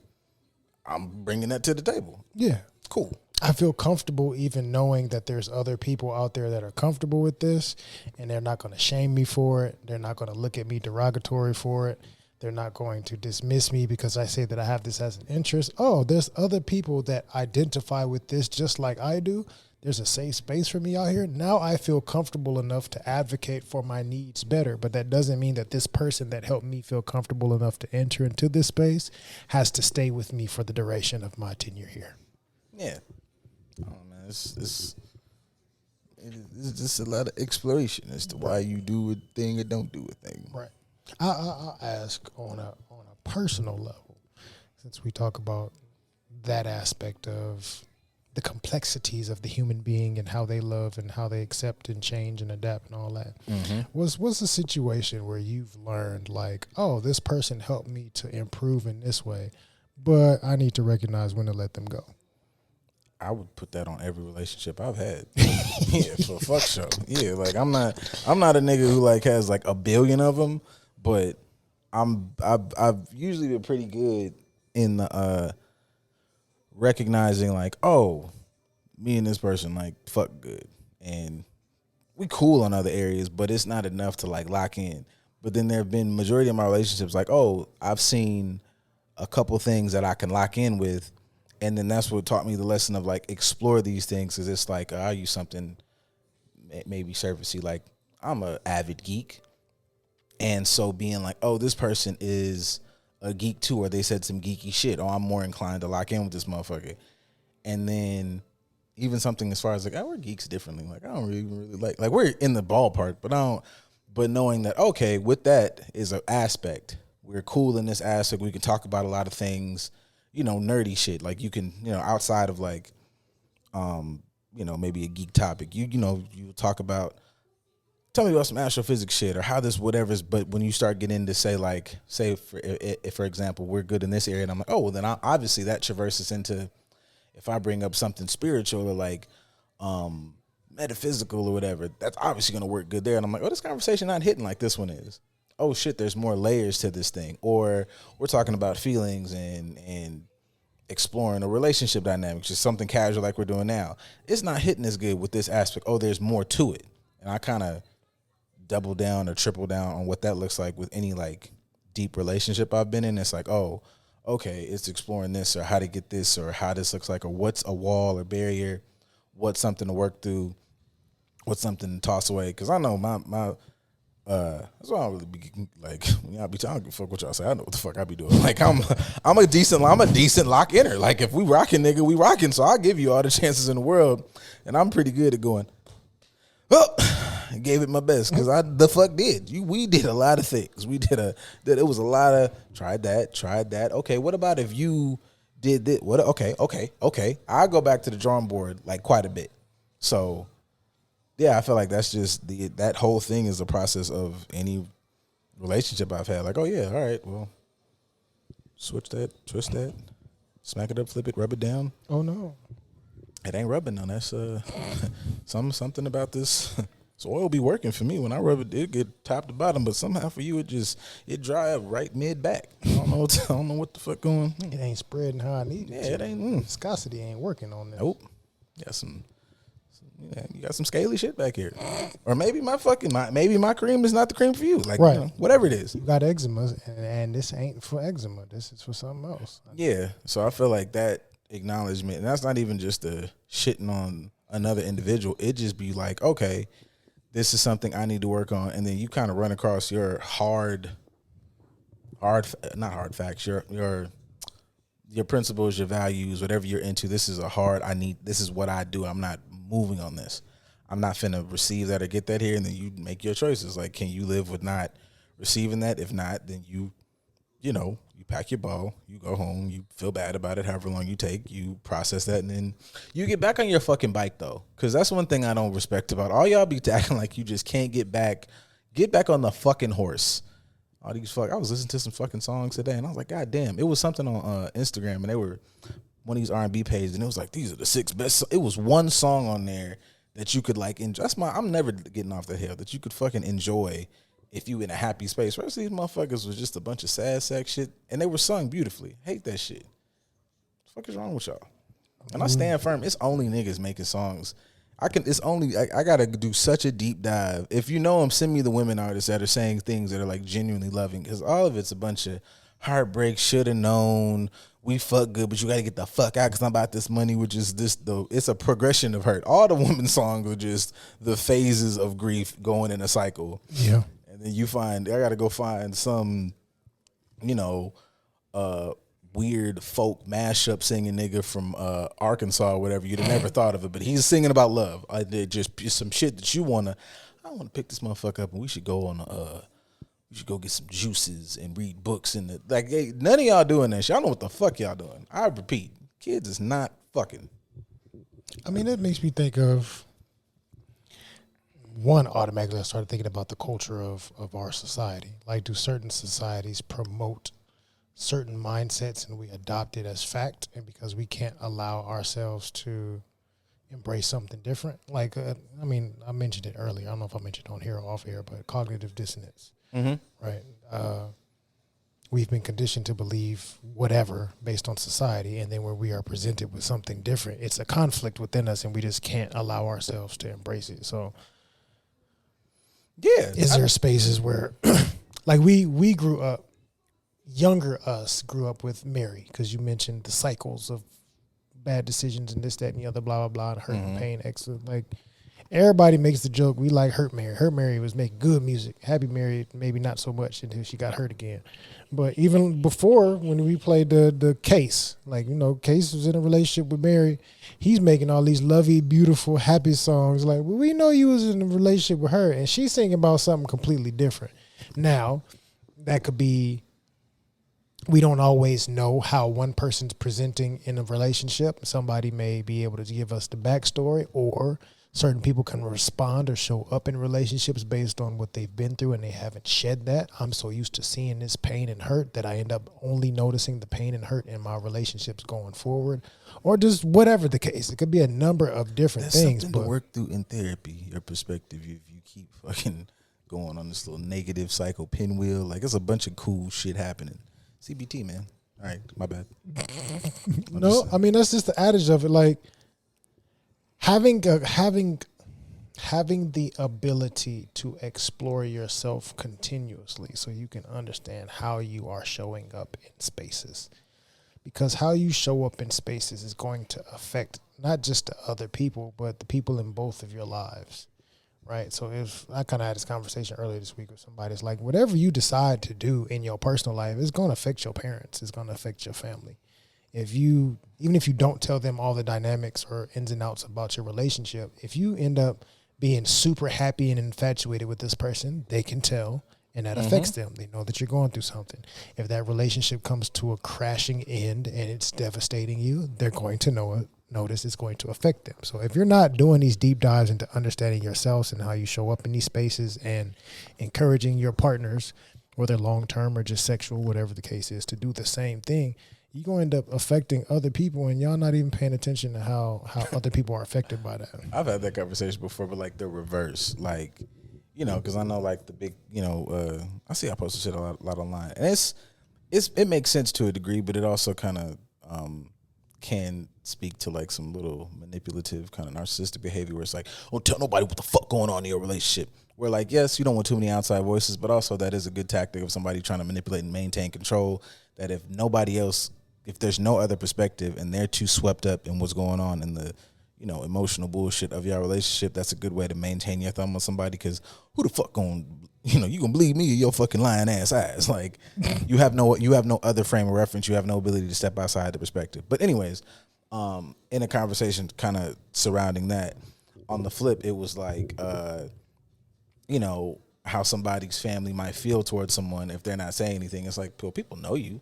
I'm bringing that to the table. Yeah. Cool. I feel comfortable even knowing that there's other people out there that are comfortable with this, and they're not going to shame me for it. They're not going to look at me derogatory for it. They're not going to dismiss me because I say that I have this as an interest. Oh, there's other people that identify with this just like I do. There's a safe space for me out here. Now I feel comfortable enough to advocate for my needs better, but that doesn't mean that this person that helped me feel comfortable enough to enter into this space has to stay with me for the duration of my tenure here. Yeah. Oh man, it's just a lot of exploration as to why you do a thing or don't do a thing. Right. I'll ask on a personal level, since we talk about that aspect of the complexities of the human being and how they love and how they accept and change and adapt and all that. What's a situation where you've learned like, oh, this person helped me to improve in this way, but I need to recognize when to let them go? I would put that on every relationship I've had. Yeah, for fuck show. Yeah, like I'm not a nigga who like has like a billion of them, but I've usually been pretty good in the recognizing like, oh, me and this person like fuck good, and we cool on other areas, but it's not enough to like lock in. But then there have been majority of my relationships like, oh, I've seen a couple things that I can lock in with. And then that's what taught me the lesson of like explore these things, because it's like I'll use something maybe surfacey, like I'm a avid geek, and so being like, oh, this person is a geek too, or they said some geeky shit, or I'm more inclined to lock in with this motherfucker. And then even something as far as like, oh, we're geeks differently. Like I don't really like we're in the ballpark, but I don't. But knowing that, okay, with that is an aspect. We're cool in this aspect. We can talk about a lot of things. You know, nerdy shit. Like you can, you know, outside of like, you know, maybe a geek topic. You know, you talk about, tell me about some astrophysics shit or how this whatever's. But when you start getting into say for example, we're good in this area, and I'm like, oh, well then obviously that traverses into, if I bring up something spiritual or like, metaphysical or whatever, that's obviously gonna work good there. And I'm like, oh, this conversation not hitting like this one is. Oh shit, there's more layers to this thing. Or we're talking about feelings and exploring a relationship dynamics, just something casual like we're doing now. It's not hitting as good with this aspect. Oh, there's more to it. And I kind of double down or triple down on what that looks like with any like deep relationship I've been in. It's like, oh, okay, it's exploring this or how to get this or how this looks like or what's a wall or barrier, what's something to work through, what's something to toss away. Because I know my that's why I don't really be like, when I be talking, fuck what y'all say. I know what the fuck I be doing. Like I'm a decent lock inner. Like if we rocking, nigga, we rocking. So I'll give you all the chances in the world, and I'm pretty good at going. Oh, I gave it my best because I the fuck did. We did a lot of things. It was a lot of tried that. Okay, what about if you did this? What? Okay. I go back to the drawing board like quite a bit. So. Yeah, I feel like that's just that whole thing is the process of any relationship I've had. Like, oh yeah, all right, well, switch that, twist that, smack it up, flip it, rub it down. Oh no, it ain't rubbing none. That's something about this. So oil be working for me when I rub it. It get top to bottom, but somehow for you it dry up right mid back. I don't know what the fuck going. It ain't spreading how I need it. Yeah, it ain't. Viscosity ain't working on that. Nope. You got some scaly shit back here, or maybe my cream is not the cream for you. Like, right. You know, whatever it is. You got eczema, and this ain't for eczema. This is for something else. Yeah. So I feel like that acknowledgement, and that's not even just a shitting on another individual. It just be like, okay, this is something I need to work on, and then you kind of run across your not hard facts, your principles, your values, whatever you're into. This is this is what I do. I'm not moving on this. I'm not finna receive that or get that here. And then you make your choices. Like, can you live with not receiving that? If not, then you pack your ball, you go home, you feel bad about it, however long you take, you process that, and then you get back on your fucking bike though. Cause that's one thing I don't respect about all y'all be acting like you just can't get back on the fucking horse. All these I was listening to some fucking songs today, and I was like, God damn! It was something on Instagram, and they were one of these R&B pages, and it was like, these are the 6 best. It was one song on there that you could like enjoy. I'm never getting off the hill that you could fucking enjoy if you in a happy space. The rest of these motherfuckers was just a bunch of sad sack shit, and they were sung beautifully. Hate that shit. What the fuck is wrong with y'all? And I stand firm. It's only niggas making songs. I gotta do such a deep dive. If you know them, send me the women artists that are saying things that are like genuinely loving, because all of it's a bunch of heartbreak, shoulda known, we fuck good, but you gotta get the fuck out because I'm about this money, which is it's a progression of hurt. All the women songs are just the phases of grief going in a cycle. Yeah. And then I gotta go find some, weird folk mashup singing nigga from Arkansas or whatever. You'd have never thought of it, but he's singing about love. I did just some shit that I want to pick this motherfucker up, and we should go get some juices and read books and hey, none of y'all doing that shit. I don't know what the fuck y'all doing. I repeat, kids is not fucking. I mean, it makes me think of one automatically. I started thinking about the culture of our society. Like, do certain societies promote certain mindsets and we adopt it as fact? And because we can't allow ourselves to embrace something different, like, I mean, I mentioned it earlier. I don't know if I mentioned it on here or off here, but cognitive dissonance, right? We've been conditioned to believe whatever based on society, and then when we are presented with something different, it's a conflict within us, and we just can't allow ourselves to embrace it. So, Yeah. is there spaces where, like, we grew up, younger us grew up with Mary, because you mentioned the cycles of bad decisions and this, that, and the other, blah, blah, blah, and hurt and pain, excellent. Like, everybody makes the joke, we like Hurt Mary. Hurt Mary was making good music. Happy Mary, maybe not so much until she got hurt again. But even before, when we played the Case, like, you know, Case was in a relationship with Mary. He's making all these lovey, beautiful, happy songs. Like, well, we know you was in a relationship with her, and she's singing about something completely different. Now, that could be, we don't always know how one person's presenting in a relationship. Somebody may be able to give us the backstory, or certain people can respond or show up in relationships based on what they've been through and they haven't shed that. I'm so used to seeing this pain and hurt that I end up only noticing the pain and hurt in my relationships going forward, or just whatever the case. It could be a number of different things. Something But to work through in therapy, your perspective, if you keep fucking going on this little negative cycle pinwheel. Like, it's a bunch of cool shit happening. CBT, man. All right, my bad. no, I mean, that's just the adage of it. Like, having the ability to explore yourself continuously so you can understand how you are showing up in spaces, because how you show up in spaces is going to affect not just the other people, but the people in both of your lives, right? So if I kind of had this conversation earlier this week with somebody, it's like, whatever you decide to do in your personal life is going to affect your parents, it's going to affect your family. Even if you don't tell them all the dynamics or ins and outs about your relationship, if you end up being super happy and infatuated with this person, they can tell, and that affects them. They know that you're going through something. If that relationship comes to a crashing end and it's devastating you, they're going to notice it's going to affect them. So if you're not doing these deep dives into understanding yourselves and how you show up in these spaces and encouraging your partners, whether long-term or just sexual, whatever the case is, to do the same thing, you're going to end up affecting other people, and y'all not even paying attention to how other people are affected by that. I've had that conversation before, but like the reverse, like, you know, because I know like the big, you know, I see I post shit a lot online, and it makes sense to a degree, but it also kind of can speak to like some little manipulative kind of narcissistic behavior where it's like, don't tell nobody what the fuck going on in your relationship. Where like, yes, you don't want too many outside voices, but also that is a good tactic of somebody trying to manipulate and maintain control. That if nobody else, if there's no other perspective and they're too swept up in what's going on in the, you know, emotional bullshit of your relationship, that's a good way to maintain your thumb on somebody. Because who the fuck gonna, you know, you gonna believe me or your fucking lying ass eyes? Like, you have no other frame of reference. You have no ability to step outside the perspective. But anyways, in a conversation kind of surrounding that, on the flip, it was like, you know, how somebody's family might feel towards someone if they're not saying anything. It's like, people know you.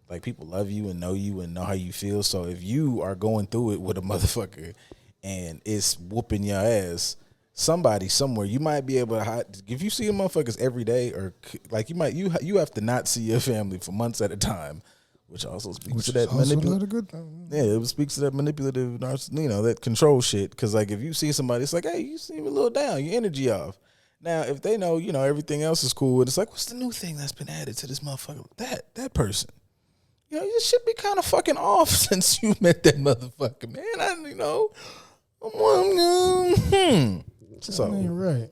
Like, people love you and know how you feel. So if you are going through it with a motherfucker and it's whooping your ass, somebody somewhere, you might be able to hide. If you see the motherfuckers every day, or like you have to not see your family for months at a time, which also speaks to that manipulative. Yeah, it speaks to that manipulative, you know, that control shit. Because like, if you see somebody, it's like, hey, you seem a little down, your energy off. Now, if they know, you know, everything else is cool, and it's like, what's the new thing that's been added to this motherfucker? That person. You know, you should be kind of fucking off since you met that motherfucker, man. So, I mean, right.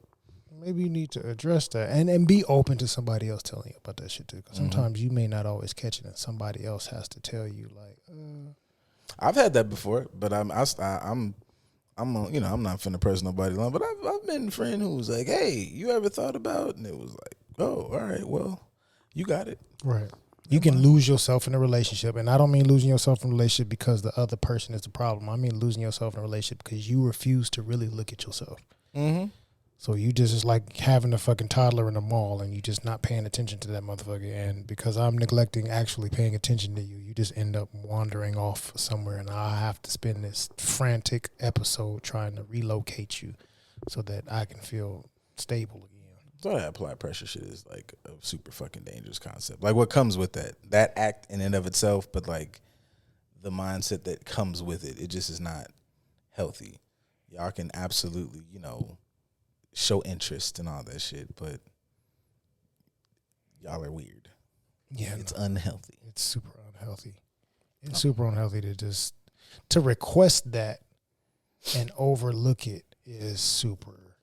Maybe you need to address that and be open to somebody else telling you about that shit too. Because sometimes you may not always catch it, and somebody else has to tell you. Like, I've had that before, but I'm you know, I'm not finna press nobody along. But I've been a friend who was like, hey, you ever thought about? And it was like, oh, all right, well, you got it. right. You can lose yourself in a relationship, and I don't mean losing yourself in a relationship because the other person is the problem. I mean losing yourself in a relationship because you refuse to really look at yourself. Mm-hmm. So you just is like having a fucking toddler in the mall and you just not paying attention to that motherfucker. And because I'm neglecting actually paying attention to you, you just end up wandering off somewhere. And I have to spend this frantic episode trying to relocate you so that I can feel stable again. So that applied pressure shit is like a super fucking dangerous concept. Like what comes with that act in and of itself, but like the mindset that comes with it, it just is not healthy. Y'all can absolutely, show interest and all that shit, but y'all are weird. Yeah, it's unhealthy. It's super unhealthy. It's super unhealthy to request that and overlook it is super.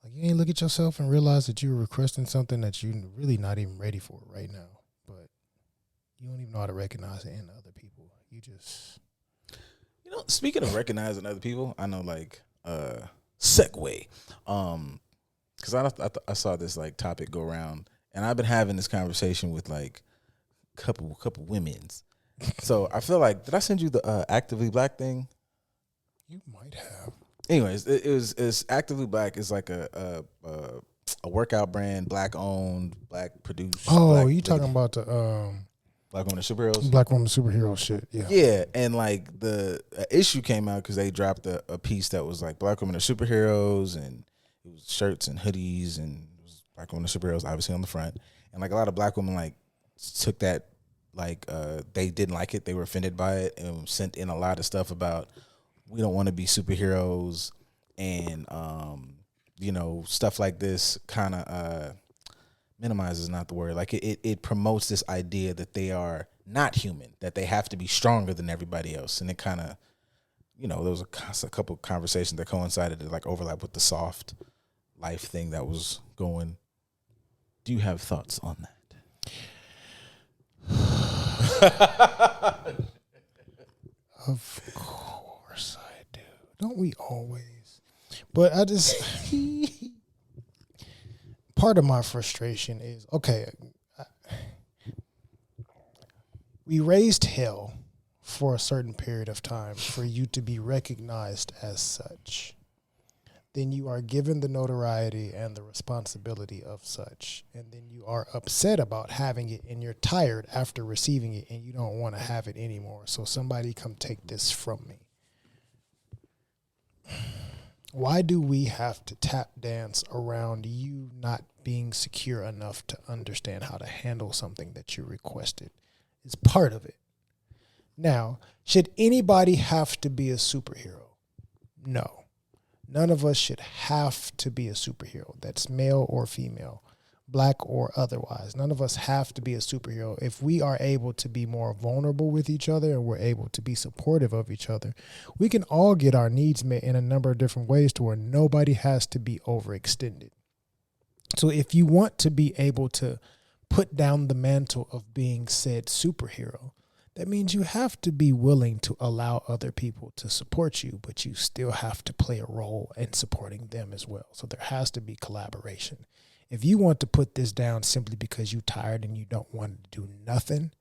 Like you ain't look at yourself and realize that you're requesting something that you're really not even ready for right now, but you don't even know how to recognize it in other people. You just, speaking of recognizing other people, I know like segue, because I saw this like topic go around, and I've been having this conversation with like couple women's. So I feel like, did I send you the Actively Black thing? You might have. Anyways, it's Actively Black is like a workout brand, black owned, black produced. Oh, you talking about the Black Women Superheroes? Black Woman Superhero shit, yeah. Yeah, and like the issue came out because they dropped a piece that was like Black Women are Superheroes, and it was shirts and hoodies, and it was Black Women are Superheroes obviously on the front. And like a lot of black women like took that, like they didn't like it, they were offended by it, and sent in a lot of stuff about we don't want to be superheroes, and stuff like this kind of minimizes, not the word, like it promotes this idea that they are not human, that they have to be stronger than everybody else. And it kind of, there was a couple of conversations that coincided to like overlap with the soft life thing that was going. Do you have thoughts on that? Of course I do. Don't we always? But I just part of my frustration is, okay, we raised hell for a certain period of time for you to be recognized as such. Then you are given the notoriety and the responsibility of such. And then you are upset about having it, and you're tired after receiving it, and you don't want to have it anymore. So somebody come take this from me. Why do we have to tap dance around you not being secure enough to understand how to handle something that you requested? It's part of it. Now, should anybody have to be a superhero? No. None of us should have to be a superhero. That's male or female, black or otherwise. None of us have to be a superhero. If we are able to be more vulnerable with each other and we're able to be supportive of each other, we can all get our needs met in a number of different ways to where nobody has to be overextended. So if you want to be able to put down the mantle of being said superhero, that means you have to be willing to allow other people to support you, but you still have to play a role in supporting them as well. So there has to be collaboration. If you want to put this down simply because you're tired and you don't want to do nothing,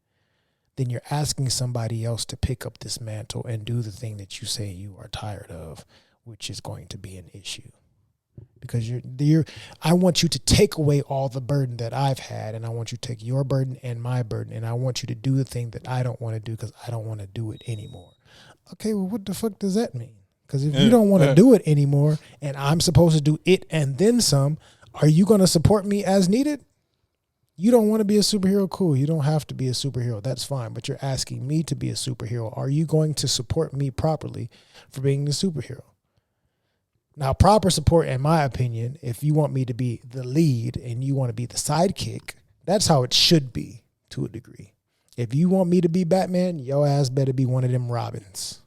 then you're asking somebody else to pick up this mantle and do the thing that you say you are tired of, which is going to be an issue. Because I want you to take away all the burden that I've had, and I want you to take your burden and my burden, and I want you to do the thing that I don't want to do because I don't want to do it anymore. Okay, well, what the fuck does that mean? Because if you don't want to do it anymore, and I'm supposed to do it and then some, are you going to support me as needed? You don't want to be a superhero? Cool. You don't have to be a superhero. That's fine. But you're asking me to be a superhero. Are you going to support me properly for being the superhero? Now, proper support, in my opinion, if you want me to be the lead and you want to be the sidekick, that's how it should be to a degree. If you want me to be Batman, your ass better be one of them Robins.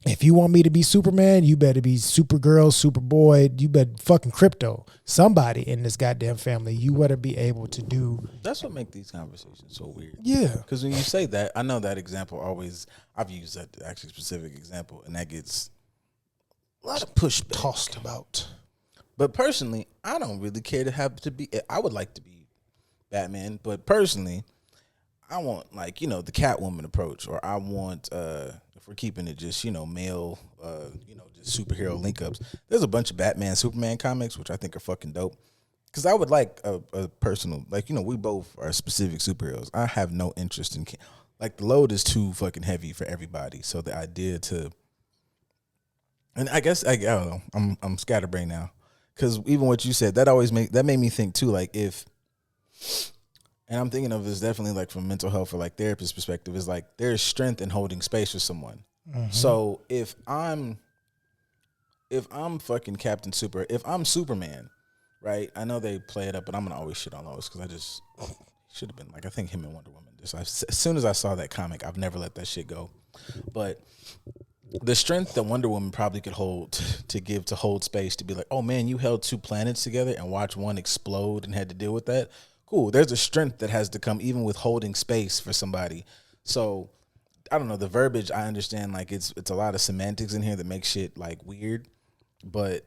If you want me to be Superman, you better be Supergirl, Superboy, you better fucking Crypto. Somebody in this goddamn family, you better be able to do. That's what makes these conversations so weird. Yeah. Because when you say that, I know that example always, I've used that actually specific example, and that gets a lot of pushback. Tossed about. But personally, I don't really care to have to be, I would like to be Batman, but personally, I want, like, the Catwoman approach, or I want, if we're keeping it just male, just superhero link ups, there's a bunch of Batman, Superman comics which I think are fucking dope. Because I would like a personal, we both are specific superheroes. I have no interest in, the load is too fucking heavy for everybody. So the idea to, and I guess, I don't know, I'm scatterbrained now. Because even what you said, that made me think too, and I'm thinking of this definitely from mental health or therapist perspective, is there's strength in holding space for someone. Mm-hmm. So if I'm fucking Captain Super, if I'm Superman, right? I know they play it up, but I'm gonna always shit on those because I just should have been I think him and Wonder Woman. As soon as I saw that comic, I've never let that shit go. But the strength that Wonder Woman probably could hold to hold space, to be like, oh man, you held two planets together and watch one explode and had to deal with that. Cool. There's a strength that has to come even with holding space for somebody. So I don't know, the verbiage, I understand it's a lot of semantics in here that makes shit weird, but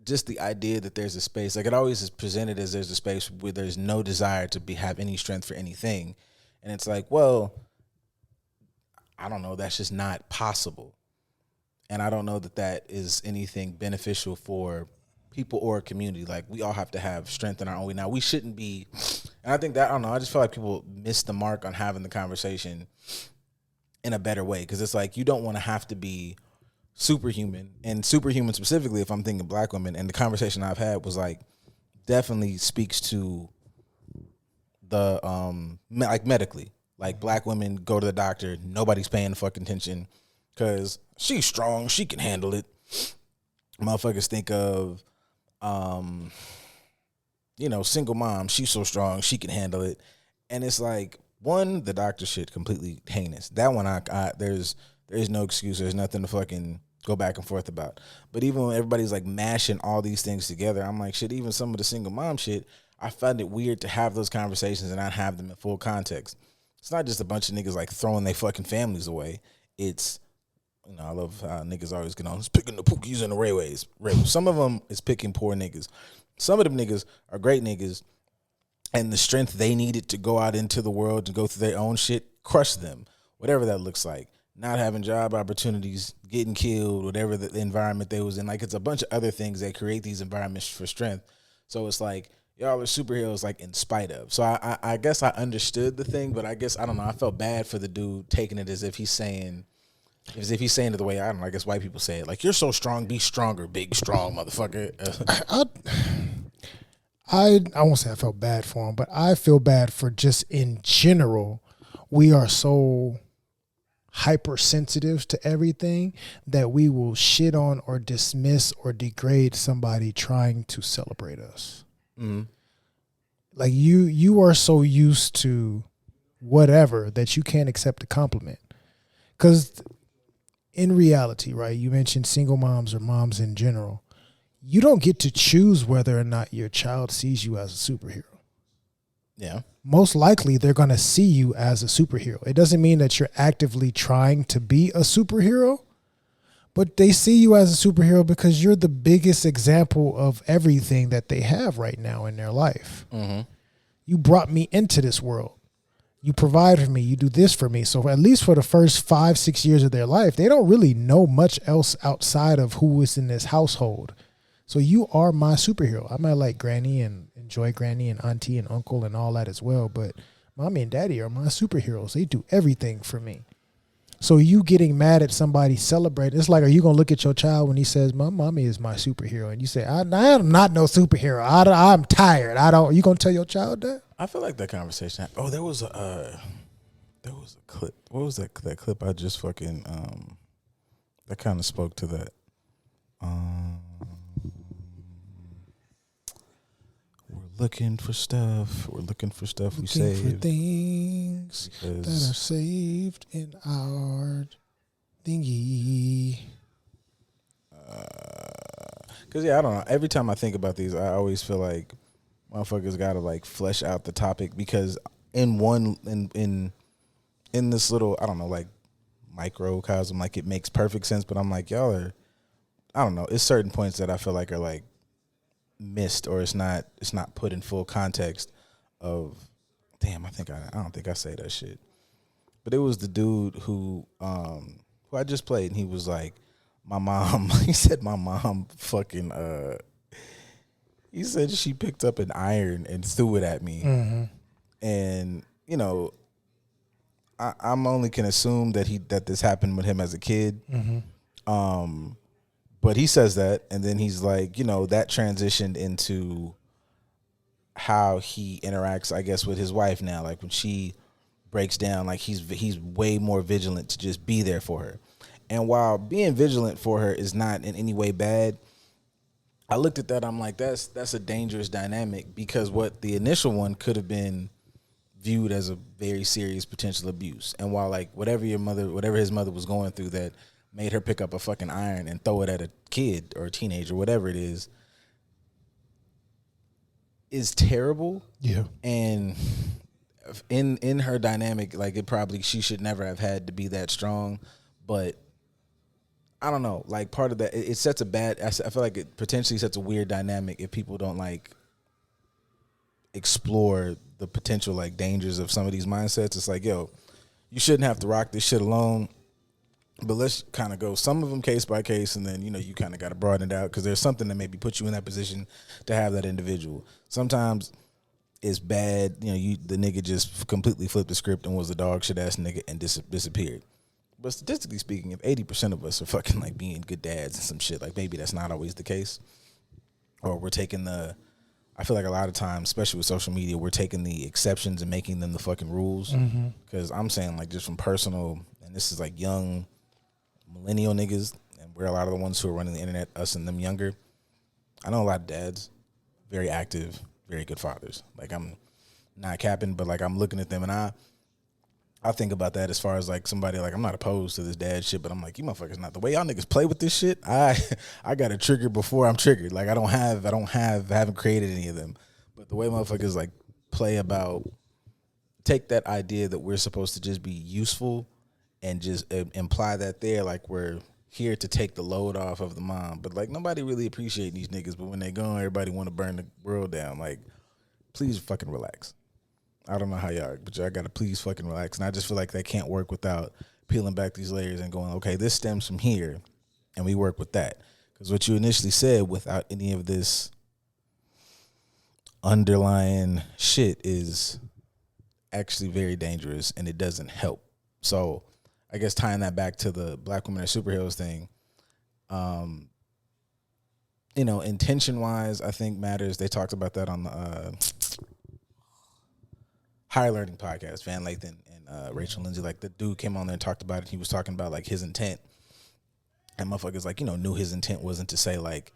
just the idea that there's a space, it always is presented as there's a space where there's no desire to have any strength for anything. And it's well, I don't know, that's just not possible. And I don't know that is anything beneficial for people or a community. We all have to have strength in our own way. Now, we shouldn't be, and I think that, I don't know, I just feel like people miss the mark on having the conversation in a better way. Because it's you don't want to have to be superhuman, and superhuman specifically if I'm thinking black women. And the conversation I've had was definitely speaks to the medically, black women go to the doctor, nobody's paying fucking attention because she's strong, she can handle it. Motherfuckers think of single mom, she's so strong, she can handle it. And it's one, the doctor shit completely heinous. That one there's no excuse. There's nothing to fucking go back and forth about. But even when everybody's mashing all these things together, I'm shit, even some of the single mom shit, I find it weird to have those conversations and not have them in full context. It's not just a bunch of niggas throwing their fucking families away. It's, I love how niggas always get on, it's picking the pookies and the rayways. Some of them is picking poor niggas. Some of them niggas are great niggas, and the strength they needed to go out into the world to go through their own shit crushed them. Whatever that looks like. Not having job opportunities, getting killed, whatever the environment they was in. It's a bunch of other things that create these environments for strength. So it's y'all are superheroes in spite of. So I guess I understood the thing, but I guess, I don't know, I felt bad for the dude taking it as if he's saying it the way, I don't know, I guess white people say it. You're so strong, be stronger, big, strong motherfucker. I won't say I felt bad for him, but I feel bad for just in general. We are so hypersensitive to everything that we will shit on or dismiss or degrade somebody trying to celebrate us. Mm-hmm. You are so used to whatever that you can't accept a compliment. Because in reality, right, you mentioned single moms or moms in general, you don't get to choose whether or not your child sees you as a superhero. Yeah. Most likely they're going to see you as a superhero. It doesn't mean that you're actively trying to be a superhero, but they see you as a superhero because you're the biggest example of everything that they have right now in their life. Mm-hmm. You brought me into this world. You provide for me. You do this for me. So at least for the first 5-6 years of their life, they don't really know much else outside of who is in this household. So you are my superhero. I might like Granny and enjoy Granny and Auntie and Uncle and all that as well, but Mommy and Daddy are my superheroes. They do everything for me. So you getting mad at somebody celebrating, it's are you going to look at your child when he says, my mommy is my superhero? And you say, I am not no superhero. I'm tired. You going to tell your child that? I feel like that conversation. Oh, there was a clip. What was that clip I just fucking, that kind of spoke to that. Looking for stuff. We're looking for stuff we saved. Looking for things that are saved in our thingy. Cause I don't know. Every time I think about these, I always feel like motherfuckers gotta flesh out the topic, because in this little, I don't know, microcosm, it makes perfect sense. But I'm y'all are, I don't know. It's certain points that I feel like are missed, or it's not put in full context of, damn, I don't think I say that shit. But it was the dude who who I just played, and he was like, my mom. He said my mom fucking. He said she picked up an iron and threw it at me, and you know, I'm only can assume that this happened with him as a kid. But he says that, and then he's like, you know, that transitioned into how he interacts, I guess, with his wife now. Like when she breaks down, like he's way more vigilant to just be there for her. And while being vigilant for her is not in any way bad, I looked at that, I'm like, that's a dangerous dynamic, because what the initial one could have been viewed as a very serious potential abuse. And while like whatever his mother was going through that made her pick up a fucking iron and throw it at a kid or a teenager, whatever it is terrible. Yeah. And in her dynamic, like she should never have had to be that strong. But I don't know, like part of that, it sets I feel like it potentially sets a weird dynamic if people don't like explore the potential like dangers of some of these mindsets. It's like, yo, you shouldn't have to rock this shit alone. But let's kind of go some of them case by case, and then, you know, you kind of got to broaden it out, because there's something that maybe put you in that position to have that individual. Sometimes it's bad, you know, the nigga just completely flipped the script and was a dog shit ass nigga and disappeared. But statistically speaking, if 80% of us are fucking like being good dads and some shit, like maybe that's not always the case. Or we're taking I feel like a lot of times, especially with social media, we're taking the exceptions and making them the fucking rules. Because I'm saying, like, just from personal, and this is like young millennial niggas, and we're a lot of the ones who are running the internet, us and them younger. I know a lot of dads, very active, very good fathers. Like, I'm not capping, but like I'm looking at them, and I think about that as far as like somebody, like, I'm not opposed to this dad shit, but I'm like, you motherfuckers not the way y'all niggas play with this shit. I got a trigger before I'm triggered. Like, I haven't created any of them, but the way motherfuckers like take that idea that we're supposed to just be useful and just imply that they're like, we're here to take the load off of the mom. But like, nobody really appreciating these niggas, but when they go, everybody want to burn the world down. Like, please fucking relax. I don't know how y'all, but y'all gotta please fucking relax. And I just feel like that can't work without peeling back these layers and going, okay, this stems from here, and we work with that. Because what you initially said, without any of this underlying shit, is actually very dangerous, and it doesn't help. So I guess tying that back to the black women are superheroes thing, you know, intention wise, I think matters. They talked about that on the Higher Learning podcast, Van Lathan and Rachel Lindsay. Like, the dude came on there and talked about it. He was talking about like his intent, and motherfuckers like, you know, knew his intent wasn't to say like,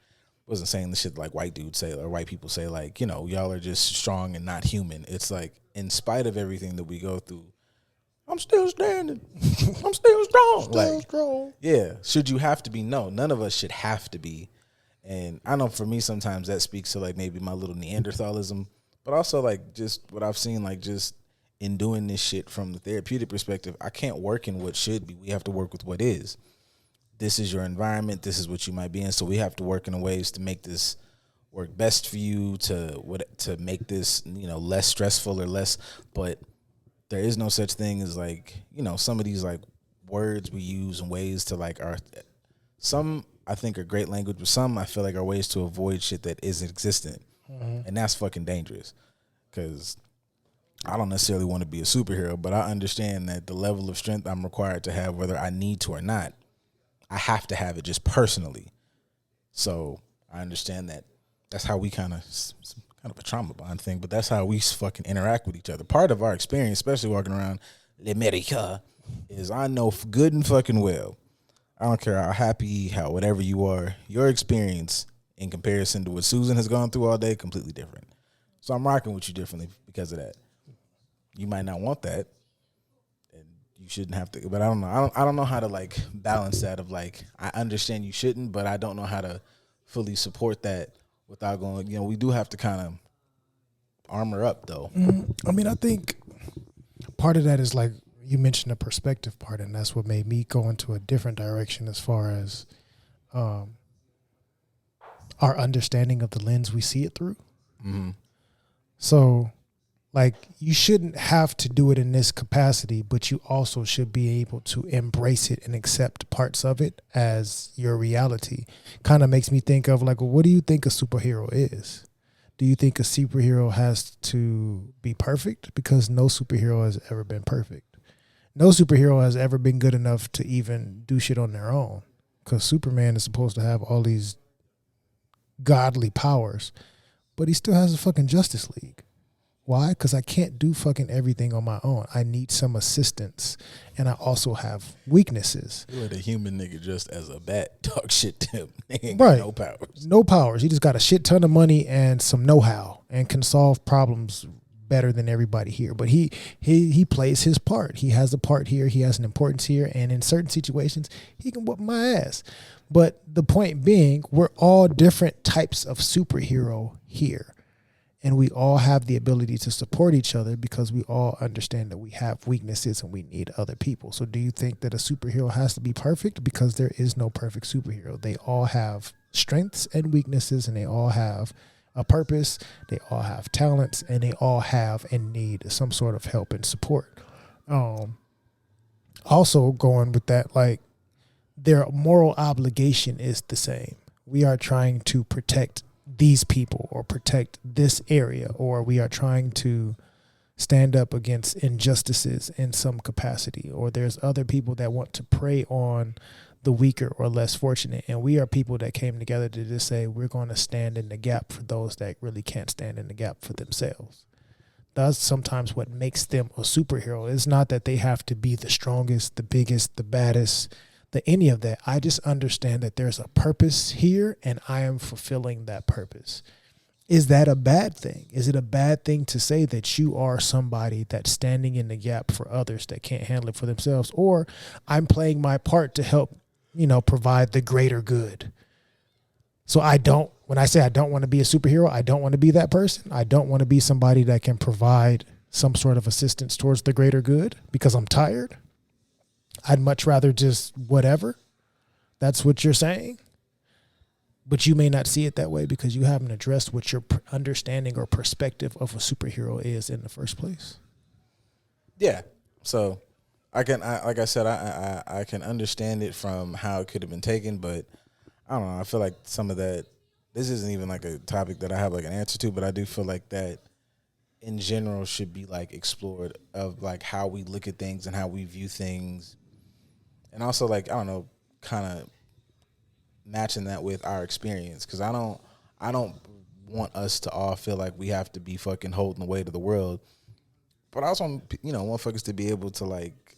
wasn't saying the shit like white dudes say or white people say, like, you know, y'all are just strong and not human. It's like, in spite of everything that we go through, I'm still standing. I'm still strong. Still strong. Yeah. Should you have to be? No, none of us should have to be. And I know for me, sometimes that speaks to like maybe my little Neanderthalism, but also like just what I've seen, like just in doing this shit from the therapeutic perspective, I can't work in what should be. We have to work with what is. This is your environment. This is what you might be in. So we have to work in ways to make this work best for you, to make this, you know, less stressful or less, but there is no such thing as like, you know, some of these like words we use and ways to like some I think are great language, but some I feel like are ways to avoid shit that isn't existent. And that's fucking dangerous, because I don't necessarily want to be a superhero, but I understand that the level of strength I'm required to have, whether I need to or not, I have to have it just personally. So I understand that that's how we kind of a trauma bond thing, but that's how we fucking interact with each other. Part of our experience, especially walking around l'America, is I know good and fucking well, I don't care how happy, how whatever you are, your experience in comparison to what Susan has gone through all day, completely different. So I'm rocking with you differently because of that. You might not want that, and you shouldn't have to, but I don't know. I don't know how to like balance that of like, I understand you shouldn't, but I don't know how to fully support that without going, you know, we do have to kind of armor up though. I mean, I think part of that is like you mentioned the perspective part, and that's what made me go into a different direction as far as our understanding of the lens we see it through. So Like, you shouldn't have to do it in this capacity, but you also should be able to embrace it and accept parts of it as your reality. Kind of makes me think of, like, well, what do you think a superhero is? Do you think a superhero has to be perfect? Because no superhero has ever been perfect. No superhero has ever been good enough to even do shit on their own. Because Superman is supposed to have all these godly powers, but he still has a fucking Justice League. Why? Because I can't do fucking everything on my own. I need some assistance, and I also have weaknesses. You let a human nigga just as a bat talk shit to him. He ain't Right. got no powers. No powers. He just got a shit ton of money and some know-how and can solve problems better than everybody here. But he plays his part. He has a part here. He has an importance here. And in certain situations, he can whoop my ass. But the point being, we're all different types of superhero here. And we all have the ability to support each other because we all understand that we have weaknesses and we need other people. So do you think that a superhero has to be perfect? Because there is no perfect superhero. They all have strengths and weaknesses, and they all have a purpose. They all have talents, and they all have and need some sort of help and support. Also going with that, like, their moral obligation is the same. We are trying to protect these people or protect this area, or we are trying to stand up against injustices in some capacity, or there's other people that want to prey on the weaker or less fortunate. And we are people that came together to just say, we're going to stand in the gap for those that really can't stand in the gap for themselves. That's sometimes what makes them a superhero. It's not that they have to be the strongest, the biggest, the baddest, any of that. I just understand that there's a purpose here, and I am fulfilling that purpose. Is that a bad thing? Is it a bad thing to say that you are somebody that's standing in the gap for others that can't handle it for themselves? Or I'm playing my part to help, provide the greater good. So when I say I don't want to be a superhero, I don't want to be that person. I don't want to be somebody that can provide some sort of assistance towards the greater good because I'm tired. I'd much rather just whatever. That's what you're saying. But you may not see it that way because you haven't addressed what your understanding or perspective of a superhero is in the first place. Yeah. So I can understand it from how it could have been taken, but I don't know. I feel like some of that, this isn't even like a topic that I have like an answer to, but I do feel like that in general should be like explored, of like how we look at things and how we view things. And also, like, I don't know, kind of matching that with our experience, because I don't want us to all feel like we have to be fucking holding the weight of the world, but I also want motherfuckers to be able to, like,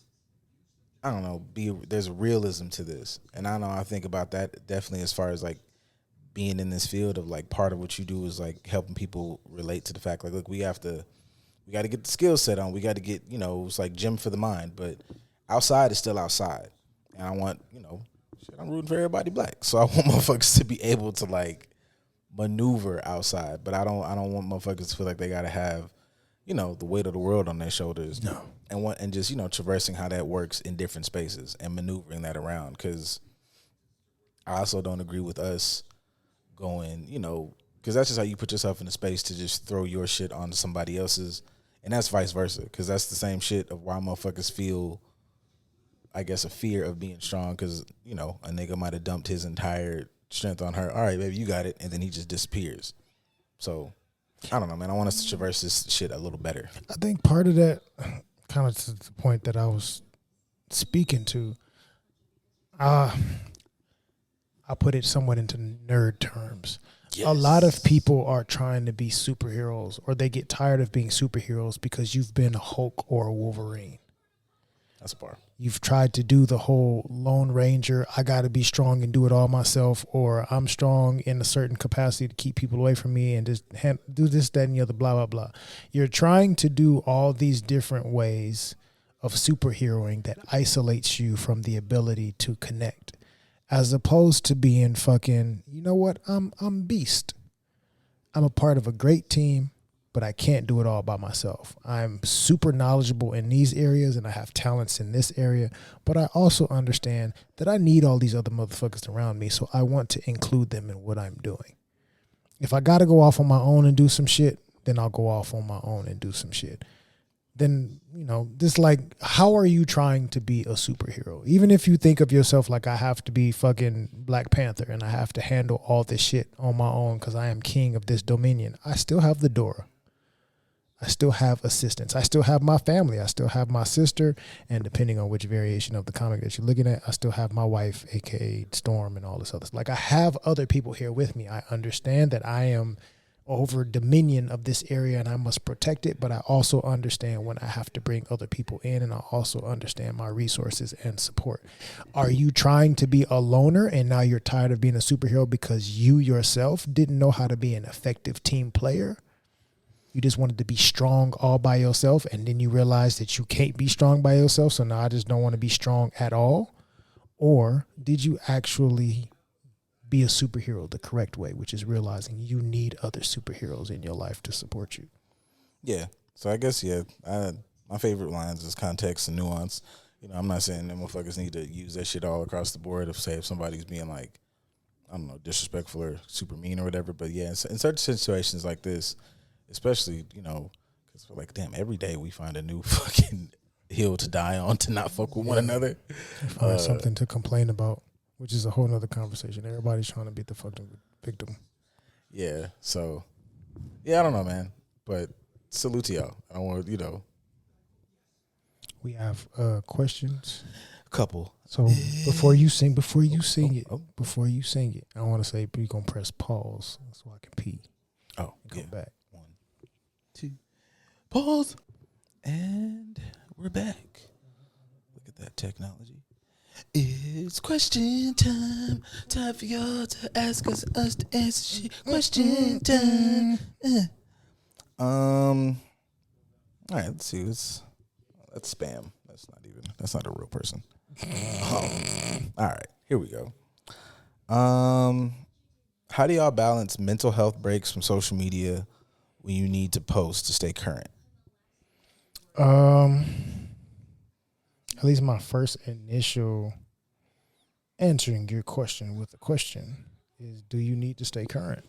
I don't know, there's realism to this. And I think about that definitely as far as like being in this field of like part of what you do is like helping people relate to the fact, like, look, we got to get the skill set on, we got to get, it's like gym for the mind, but outside is still outside. And I want, I'm rooting for everybody black. So I want motherfuckers to be able to like maneuver outside. But I don't want motherfuckers to feel like they gotta have, the weight of the world on their shoulders. No. And just, traversing how that works in different spaces and maneuvering that around. Cause I also don't agree with us going, because that's just how you put yourself in a space to just throw your shit onto somebody else's. And that's vice versa. Cause that's the same shit of why motherfuckers feel, I guess, a fear of being strong, because, a nigga might have dumped his entire strength on her. All right, baby, you got it. And then he just disappears. So, I don't know, man. I want us to traverse this shit a little better. I think part of that, kind of to the point that I was speaking to, I put it somewhat into nerd terms. Yes. A lot of people are trying to be superheroes, or they get tired of being superheroes because you've been a Hulk or a Wolverine. That's a bar. You've tried to do the whole Lone Ranger, I got to be strong and do it all myself, or I'm strong in a certain capacity to keep people away from me and just do this, that, and the other, blah, blah, blah. You're trying to do all these different ways of superheroing that isolates you from the ability to connect, as opposed to being fucking, you know what, I'm beast. I'm a part of a great team, but I can't do it all by myself. I'm super knowledgeable in these areas and I have talents in this area, but I also understand that I need all these other motherfuckers around me, so I want to include them in what I'm doing. If I got to go off on my own and do some shit, then I'll go off on my own and do some shit. Then, just like, how are you trying to be a superhero? Even if you think of yourself like I have to be fucking Black Panther and I have to handle all this shit on my own because I am king of this dominion, I still have the Dora. I still have assistants. I still have my family. I still have my sister. And depending on which variation of the comic that you're looking at, I still have my wife, aka Storm, and all this other stuff. Like, I have other people here with me. I understand that I am over dominion of this area and I must protect it, but I also understand when I have to bring other people in, and I also understand my resources and support. Are you trying to be a loner and now you're tired of being a superhero because you yourself didn't know how to be an effective team player? You just wanted to be strong all by yourself, and then you realize that you can't be strong by yourself, so now I just don't want to be strong at all? Or did you actually be a superhero the correct way, which is realizing you need other superheroes in your life to support you? Yeah. So I guess, my favorite lines is context and nuance. I'm not saying that motherfuckers need to use that shit all across the board. If somebody's being like, I don't know, disrespectful or super mean or whatever. But yeah, in certain situations like this, especially, because we're like, damn, every day we find a new fucking hill to die on to not fuck with one another. Find something to complain about, which is a whole nother conversation. Everybody's trying to be the fucking victim. Yeah. So, I don't know, man. But salute to y'all. I don't want to, We have questions. Couple. So before you sing it, I want to say we're going to press pause so I can pee. Oh, Go back. 1, 2, pause, and we're back. Look at that technology. It's question time. Time for y'all to ask us to answer shit. Question time. All right, let's see. That's spam. That's not a real person. All right, here we go. How do y'all balance mental health breaks from social media when you need to post to stay current? At least my first initial answering your question with a question is, do you need to stay current?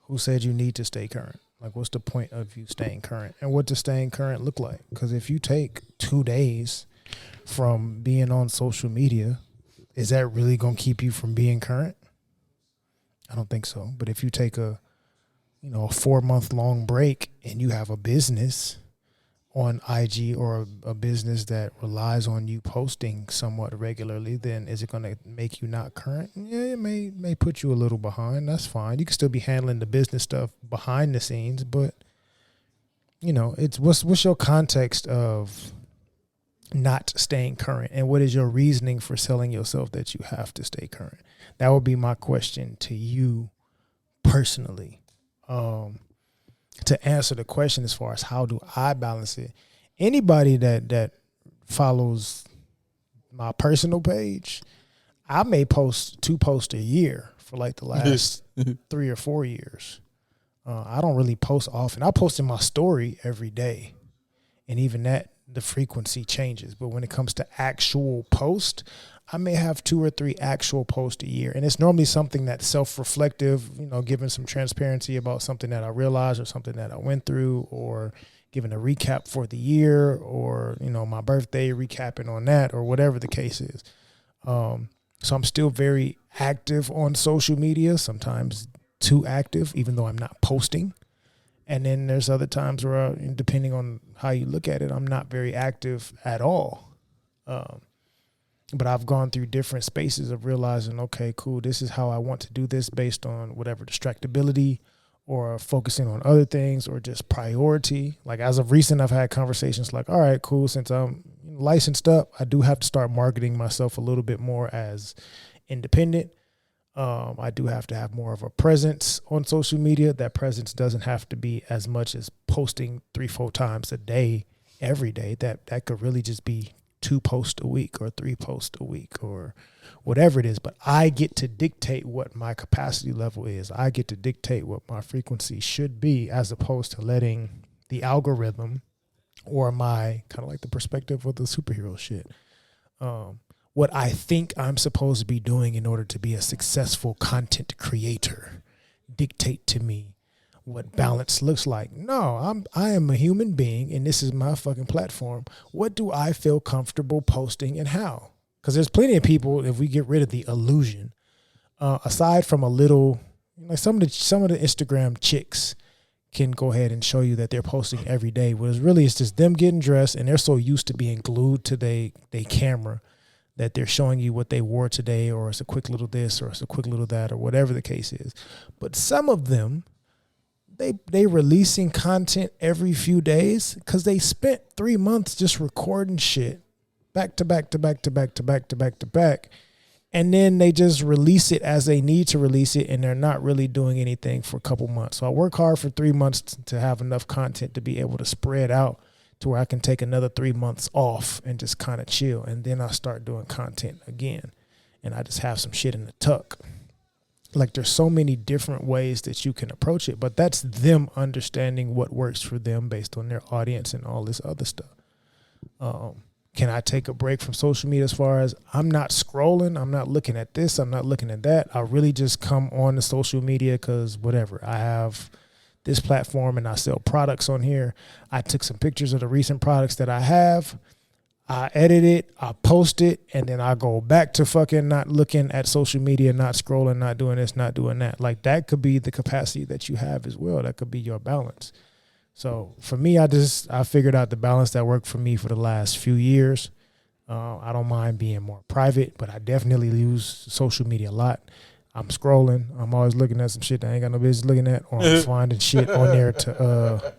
Who said you need to stay current? Like, what's the point of you staying current? And what does staying current look like? Because if you take 2 days from being on social media, is that really going to keep you from being current? I don't think so. But if you take a 4-month long break and you have a business on IG or a business that relies on you posting somewhat regularly, then is it going to make you not current? Yeah, it may put you a little behind. That's fine. You can still be handling the business stuff behind the scenes, but it's what's your context of not staying current, and what is your reasoning for selling yourself that you have to stay current? That would be my question to you personally. To answer the question as far as how do I balance it, anybody that follows my personal page, I may post 2 posts a year for like the last 3 or 4 years. I don't really post often. I post in my story every day, and even that, the frequency changes. But when it comes to actual post, I may have 2 or 3 actual posts a year. And it's normally something that's self-reflective, giving some transparency about something that I realized or something that I went through, or giving a recap for the year, or, my birthday, recapping on that, or whatever the case is. So I'm still very active on social media, sometimes too active, even though I'm not posting. And then there's other times where, depending on how you look at it, I'm not very active at all. But I've gone through different spaces of realizing, okay, cool, this is how I want to do this based on whatever distractibility or focusing on other things or just priority. Like, as of recent, I've had conversations like, all right, cool, since I'm licensed up, I do have to start marketing myself a little bit more as independent. I do have to have more of a presence on social media. That presence doesn't have to be as much as posting 3-4 times a day, every day. That could really just be 2 posts a week or 3 posts a week or whatever it is. But I get to dictate what my capacity level is. I get to dictate what my frequency should be, as opposed to letting the algorithm or my kind of like the perspective of the superhero shit, what I think I'm supposed to be doing in order to be a successful content creator, dictate to me what balance looks like. No, I am a human being, and this is my fucking platform. What do I feel comfortable posting and how? Because there's plenty of people, if we get rid of the illusion, aside from a little, like some of the Instagram chicks can go ahead and show you that they're posting every day. Whereas really it's just them getting dressed, and they're so used to being glued to they camera that they're showing you what they wore today, or it's a quick little this, or it's a quick little that, or whatever the case is. But some of them, they releasing content every few days because they spent 3 months just recording shit back to back to back to back to back to back to back. And then they just release it as they need to release it, and they're not really doing anything for a couple months. So I work hard for 3 months to have enough content to be able to spread out to where I can take another 3 months off and just kind of chill. And then I start doing content again. And I just have some shit in the tuck. Like, there's so many different ways that you can approach it, but that's them understanding what works for them based on their audience and all this other stuff. Can I take a break from social media as far as I'm not scrolling, I'm not looking at this, I'm not looking at that. I really just come on the social media because whatever, I have this platform and I sell products on here. I took some pictures of the recent products that I have. I edit it, I post it, and then I go back to fucking not looking at social media, not scrolling, not doing this, not doing that. Like, that could be the capacity that you have as well. That could be your balance. So for me, I figured out the balance that worked for me for the last few years. I don't mind being more private, but I definitely use social media a lot. I'm scrolling. I'm always looking at some shit that I ain't got no business looking at, or I'm finding shit on there to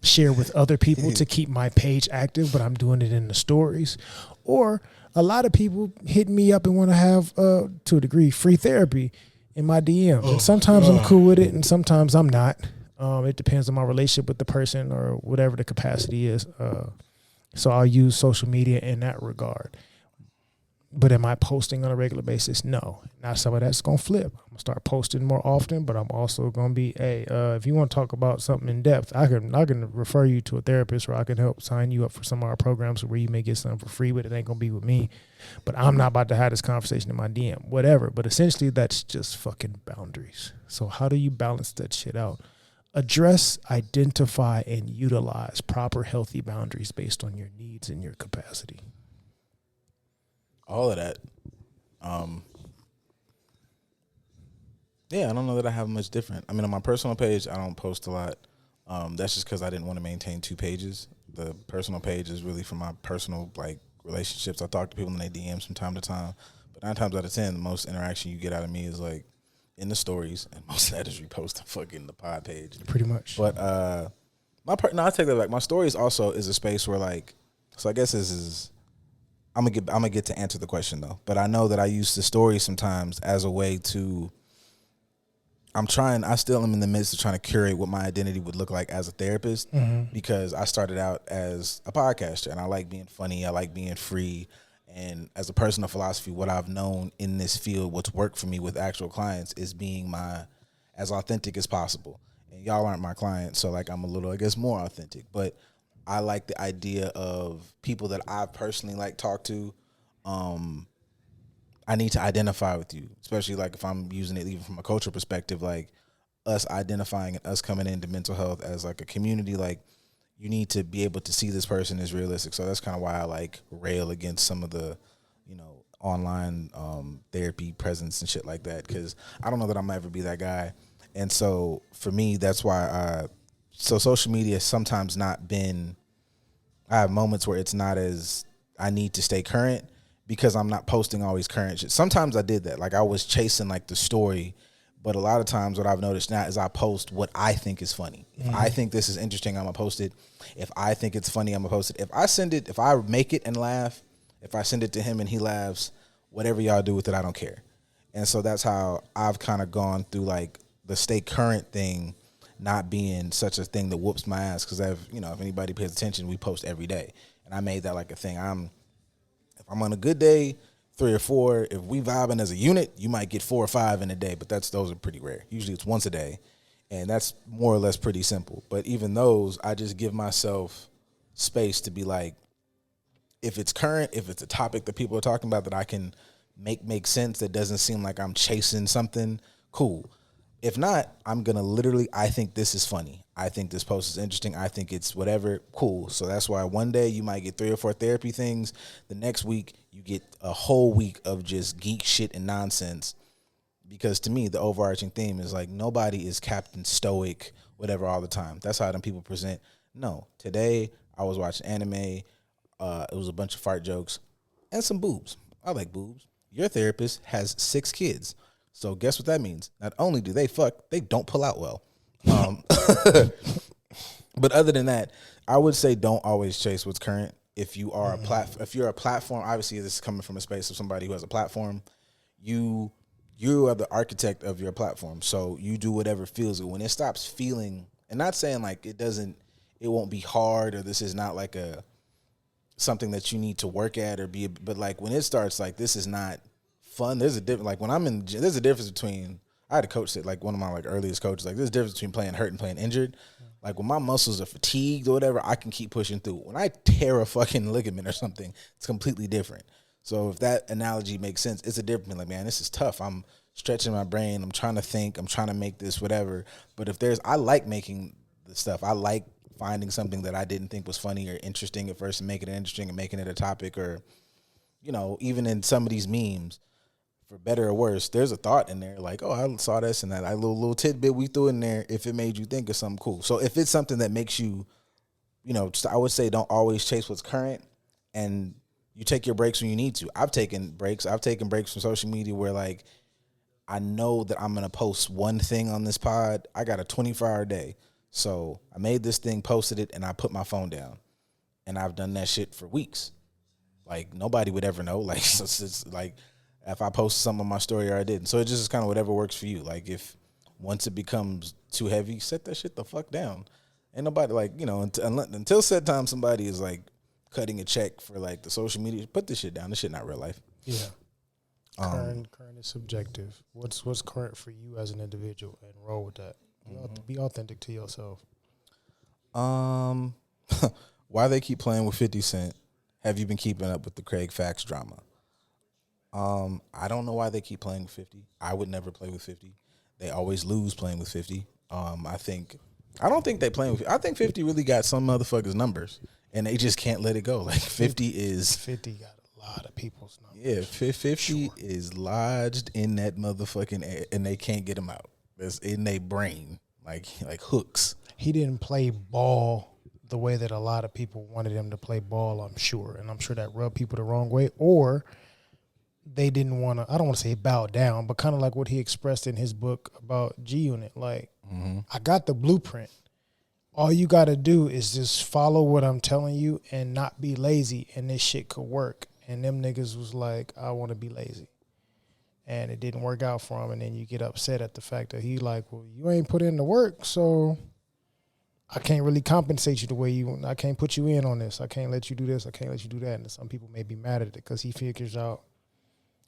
share with other people to keep my page active, but I'm doing it in the stories. Or a lot of people hit me up and want to have, to a degree, free therapy in my DM. And sometimes I'm cool with it, and sometimes I'm not. It depends on my relationship with the person or whatever the capacity is. So I'll use social media in that regard. But am I posting on a regular basis? No. Now some of that's going to flip. I'm going to start posting more often, but I'm also going to be, if you want to talk about something in depth, I can refer you to a therapist, or I can help sign you up for some of our programs where you may get something for free, but it ain't going to be with me. But I'm not about to have this conversation in my DM, whatever. But essentially that's just fucking boundaries. So how do you balance that shit out? Address, identify, and utilize proper healthy boundaries based on your needs and your capacity. All of that. Yeah, I don't know that I have much different. I mean, on my personal page, I don't post a lot. That's just because I didn't want to maintain 2 pages. The personal page is really for my personal, like, relationships. I talk to people in their DMs from time to time. But 9 times out of 10, the most interaction you get out of me is, like, in the stories. And most of that is reposting fucking the pod page. Pretty much. But I take that back. My stories also is a space where, like, so I guess this is, I'm gonna get to answer the question though. But I know that I use the story sometimes as a way to, I still am in the midst of trying to curate what my identity would look like as a therapist, because I started out as a podcaster and I like being funny, I like being free. And as a person of philosophy, what I've known in this field, what's worked for me with actual clients is being as authentic as possible. And y'all aren't my clients, so like I'm a little, I guess, more authentic. But I like the idea of people that I personally like talk to. I need to identify with you, especially like if I'm using it even from a cultural perspective, like us identifying and us coming into mental health as like a community, like you need to be able to see this person as realistic. So that's kind of why I like rail against some of the, online therapy presence and shit like that, because I don't know that I'm gonna ever be that guy. And so for me, that's why so social media has sometimes not been, I have moments where it's not as, I need to stay current because I'm not posting always current shit. Sometimes I did that. Like I was chasing like the story, but a lot of times what I've noticed now is I post what I think is funny. If I think this is interesting, I'm gonna post it. If I think it's funny, I'm gonna post it. If I make it and laugh, if I send it to him and he laughs, whatever y'all do with it, I don't care. And so that's how I've kind of gone through like the stay current thing not being such a thing that whoops my ass, because if anybody pays attention, we post every day. And I made that like a thing. If I'm on a good day, 3 or 4. If we vibing as a unit, you might get 4 or 5 in a day, but those are pretty rare. Usually it's once a day, and that's more or less pretty simple. But even those, I just give myself space to be like, if it's current, if it's a topic that people are talking about that I can make sense, that doesn't seem like I'm chasing something, cool. If not, I'm gonna literally. I think this is funny. I think this post is interesting. I think it's whatever. Cool. So that's why one day you might get 3 or 4 therapy things. The next week you get a whole week of just geek shit and nonsense. Because to me, the overarching theme is like nobody is Captain Stoic, whatever, all the time. That's how them people present. No, today I was watching anime. It was a bunch of fart jokes and some boobs. I like boobs. Your therapist has 6 kids. So guess what that means? Not only do they fuck, they don't pull out well. But other than that, I would say don't always chase what's current. If you are if you're a platform, obviously this is coming from a space of somebody who has a platform. You are the architect of your platform, so you do whatever feels good. When it stops feeling, and not saying like it won't be hard, or this is not like something that you need to work at or be, but like when it starts like this is not fun. There's a difference. Like when I'm in, there's a difference between. I had a coach that like one of my like earliest coaches like there's a difference between playing hurt and playing injured. Like when my muscles are fatigued or whatever, I can keep pushing through. When I tear a fucking ligament or something, it's completely different. So if that analogy makes sense, it's a different. Like, man, this is tough. I'm stretching my brain. I'm trying to think. I'm trying to make this whatever. But if I like making the stuff. I like finding something that I didn't think was funny or interesting at first and making it interesting and making it a topic, or, you know, even in some of these memes, for better or worse, there's a thought in there. Like, oh, I saw this and that little tidbit we threw in there if it made you think of something cool. So if it's something that makes you, you know, I would say don't always chase what's current, and you take your breaks when you need to. I've taken breaks. I've taken breaks from social media where, like, I know that I'm going to post one thing on this pod. I got a 24-hour day. So I made this thing, posted it, and I put my phone down. And I've done that shit for weeks. Like, nobody would ever know. Like, it's like if I posted something on my story or I didn't. So it just is kind of whatever works for you. Like, if once it becomes too heavy, set that shit the fuck down. Ain't nobody, like, you know, until set time somebody is, like, cutting a check for, like, the social media, put this shit down. This shit not real life. Yeah. Current is subjective. What's current for you as an individual, and roll with that. Be authentic to yourself. Why they keep playing with 50 Cent? Have you been keeping up with the Craig Fax drama? I don't know why they keep playing with 50. I would never play with 50. They always lose playing with 50. I don't think they playing with. I think 50 really got some motherfuckers' numbers, and they just can't let it go. Like 50 got a lot of people's numbers. Yeah, 50 is lodged in that motherfucking air, and they can't get them out. It's in their brain, like hooks. He didn't play ball the way that a lot of people wanted him to play ball, I'm sure. And I'm sure that rubbed people the wrong way. Or they didn't want to, I don't want to say bow down, but kind of like what he expressed in his book about G-Unit. Like, I got the blueprint. All you got to do is just follow what I'm telling you and not be lazy, and this shit could work. And them niggas was like, I want to be lazy. And it didn't work out for him, and then you get upset at the fact that he like, well, you ain't put in the work, so I can't really compensate you the way I can't put you in on this. I can't let you do this. I can't let you do that. And some people may be mad at it because he figures out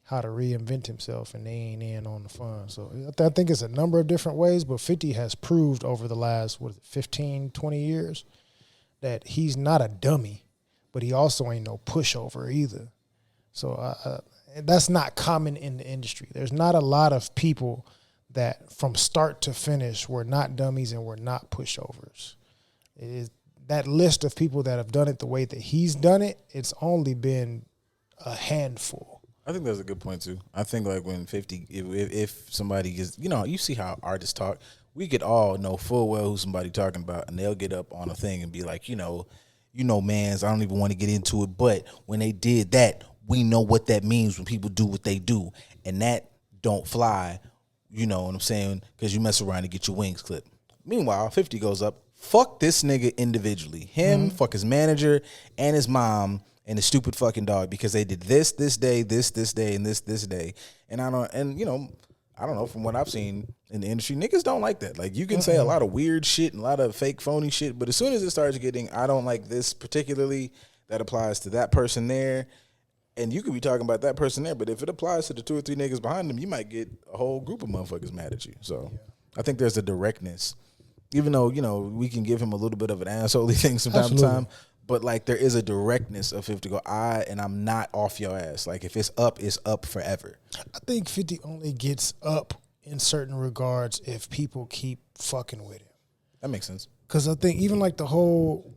how to reinvent himself, and they ain't in on the fun. So I think it's a number of different ways, but 50 has proved over the last, 15, 20 years that he's not a dummy, but he also ain't no pushover either. So that's not common in the industry. There's not a lot of people that from start to finish were not dummies and were not pushovers. It is that list of people that have done it the way that he's done it, it's only been a handful. I think that's a good point too. I think like when 50, if somebody is, you know, you see how artists talk. We could all know full well who somebody talking about, and they'll get up on a thing and be like, you know, mans, I don't even want to get into it, but when they did that, we know what that means when people do what they do, and that don't fly. You know what I'm saying? Because you mess around and get your wings clipped. Meanwhile, 50 goes up. Fuck this nigga individually. Him, fuck his manager, and his mom, and his stupid fucking dog, because they did this day, this day, and this day. And I don't know, from what I've seen in the industry, niggas don't like that. Like, you can say a lot of weird shit and a lot of fake phony shit, but as soon as it starts getting, I don't like this particularly, that applies to that person there. And you could be talking about that person there, but if it applies to the 2 or 3 niggas behind them, you might get a whole group of motherfuckers mad at you. So I think there's a directness, even though, you know, we can give him a little bit of an assholey thing from time to time, but like there is a directness of 50 go, I'm not off your ass. Like if it's up forever. I think 50 only gets up in certain regards if people keep fucking with him. That makes sense. Because I think even like the whole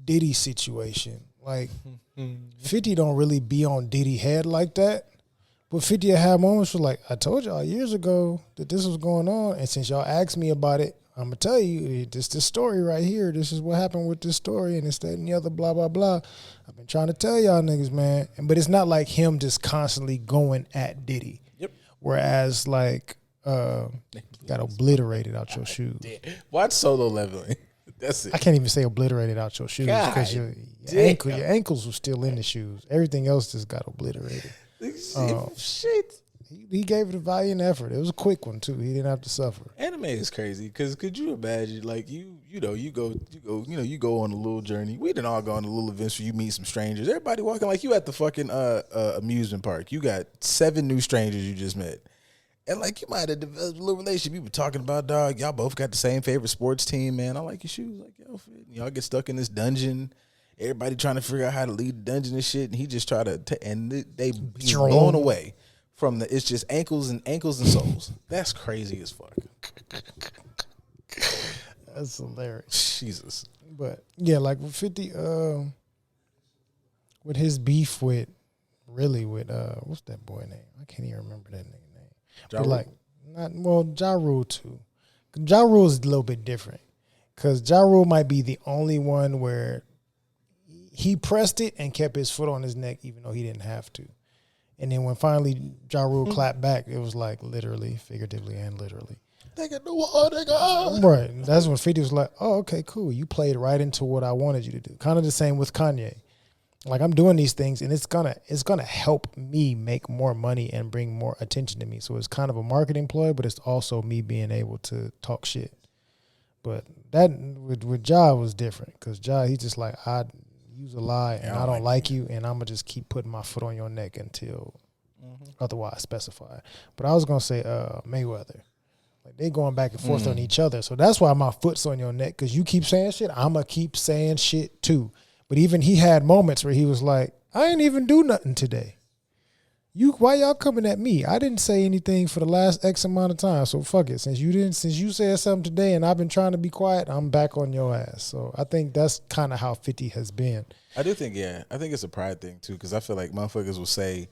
Diddy situation, like 50 don't really be on Diddy head like that. But 50 had moments where like, I told y'all years ago that this was going on. And since y'all asked me about it, I'm going to tell you, this story right here. This is what happened with this story and this, that, and the other, blah, blah, blah. I've been trying to tell y'all niggas, man. But it's not like him just constantly going at Diddy. Yep. Whereas like, got obliterated out your shoes. Watch Solo Leveling. That's it. I can't even say obliterated out your shoes because your ankles were still in the shoes. Everything else just got obliterated. Shit. He gave it a valiant effort. It was a quick one too. He didn't have to suffer. Anime is crazy because could you imagine like you go on a little journey. We didn't all go on a little events where you meet some strangers. Everybody walking like you at the fucking amusement park. You got 7 new strangers you just met. And like you might have developed a little relationship. You been talking about, dog. Y'all both got the same favorite sports team, man. I like your shoes. Like your outfit. Y'all get stuck in this dungeon. Everybody trying to figure out how to lead the dungeon and shit. And he just try to, he's blown away from the. It's just ankles and soles. That's crazy as fuck. That's hilarious. Jesus. But yeah, like with 50, with his beef with what's that boy name? I can't even remember that nigga name. Ja but Rule? like, Ja Rule too. Ja Rule is a little bit different because Ja Rule might be the only one where he pressed it and kept his foot on his neck even though he didn't have to. And then when finally Ja Rule clapped back, it was like literally, figuratively, and literally. Right. That's when 50 was like, oh, okay, cool. You played right into what I wanted you to do. Kind of the same with Kanye. Like I'm doing these things and it's gonna help me make more money and bring more attention to me. So it's kind of a marketing ploy, but it's also me being able to talk shit. But that with Ja was different because Ja, he's just like, I use a lie and I don't like you and I'm gonna just keep putting my foot on your neck until otherwise specified. But I was gonna say Mayweather. Like they going back and forth on each other. So that's why my foot's on your neck because you keep saying shit. I'm gonna keep saying shit too. But even he had moments where he was like, I ain't even do nothing today. Why y'all coming at me? I didn't say anything for the last X amount of time. So fuck it. Since you said something today and I've been trying to be quiet, I'm back on your ass. So I think that's kind of how 50 has been. I do think, yeah. I think it's a pride thing too, because I feel like motherfuckers will say,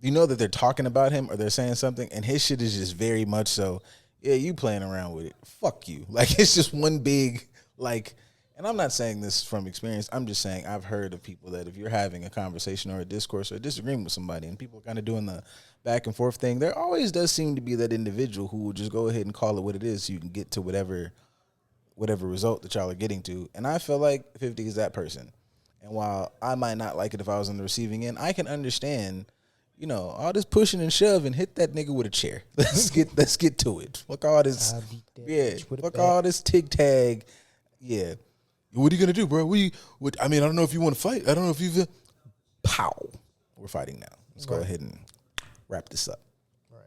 you know that they're talking about him or they're saying something, and his shit is just very much so, yeah, you playing around with it. Fuck you. Like it's just one big like. And I'm not saying this from experience. I'm just saying I've heard of people that if you're having a conversation or a discourse or a disagreement with somebody and people are kind of doing the back and forth thing, there always does seem to be that individual who will just go ahead and call it what it is so you can get to whatever result that y'all are getting to. And I feel like 50 is that person. And while I might not like it if I was on the receiving end, I can understand, you know, all this pushing and shoving, hit that nigga with a chair. Let's get to it. Fuck all this. Yeah. Fuck all this tig tag. Yeah. What are you gonna do, bro? I don't know if you want to fight. I don't know if you've. Pow! We're fighting now. Let's go ahead and wrap this up. Right.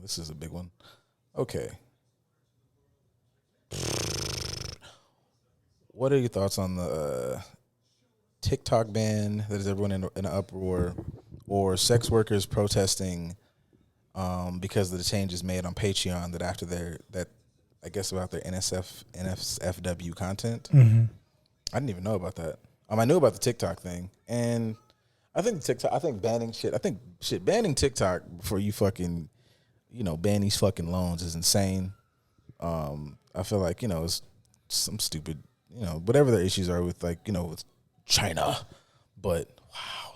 This is a big one. Okay. What are your thoughts on the TikTok ban that is everyone in an uproar, or sex workers protesting because of the changes made on Patreon that after I guess about their NSFW content. Mm-hmm. I didn't even know about that. I knew about the TikTok thing, and I think banning TikTok before you fucking, ban these fucking loans is insane. I feel like, it's some stupid, whatever their issues are with with China, but wow.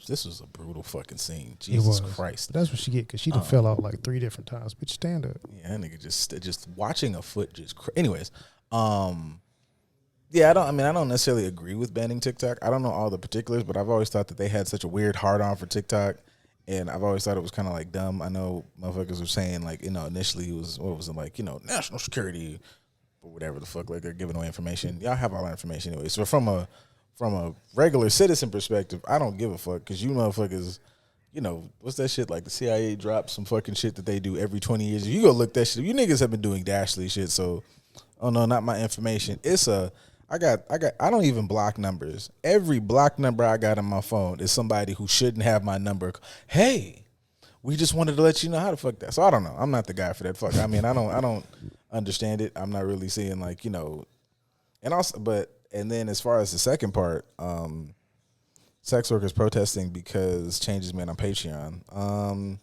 This was a brutal fucking scene. Jesus Christ. But that's what she get because she done fell out like 3 different times. Bitch, stand up. Yeah, that nigga just watching a foot just. Anyways, yeah, I don't necessarily agree with banning TikTok. I don't know all the particulars, but I've always thought that they had such a weird hard on for TikTok, and I've always thought it was kind of like dumb. I know motherfuckers were saying like initially it was national security or whatever the fuck, like they're giving away information. Y'all have all that information anyway. So from a regular citizen perspective, I don't give a fuck because you motherfuckers, what's that shit like the CIA drops some fucking shit that they do every 20 years. You go look that shit. You niggas have been doing Dashley shit, so oh no, not my information. I don't even block numbers. Every block number I got on my phone is somebody who shouldn't have my number. Hey, we just wanted to let you know how to fuck that. So I don't know. I'm not the guy for that fuck. I mean, I don't understand it. I'm not really seeing like, you know, and also, and then as far as the second part, sex workers protesting because changes made on Patreon.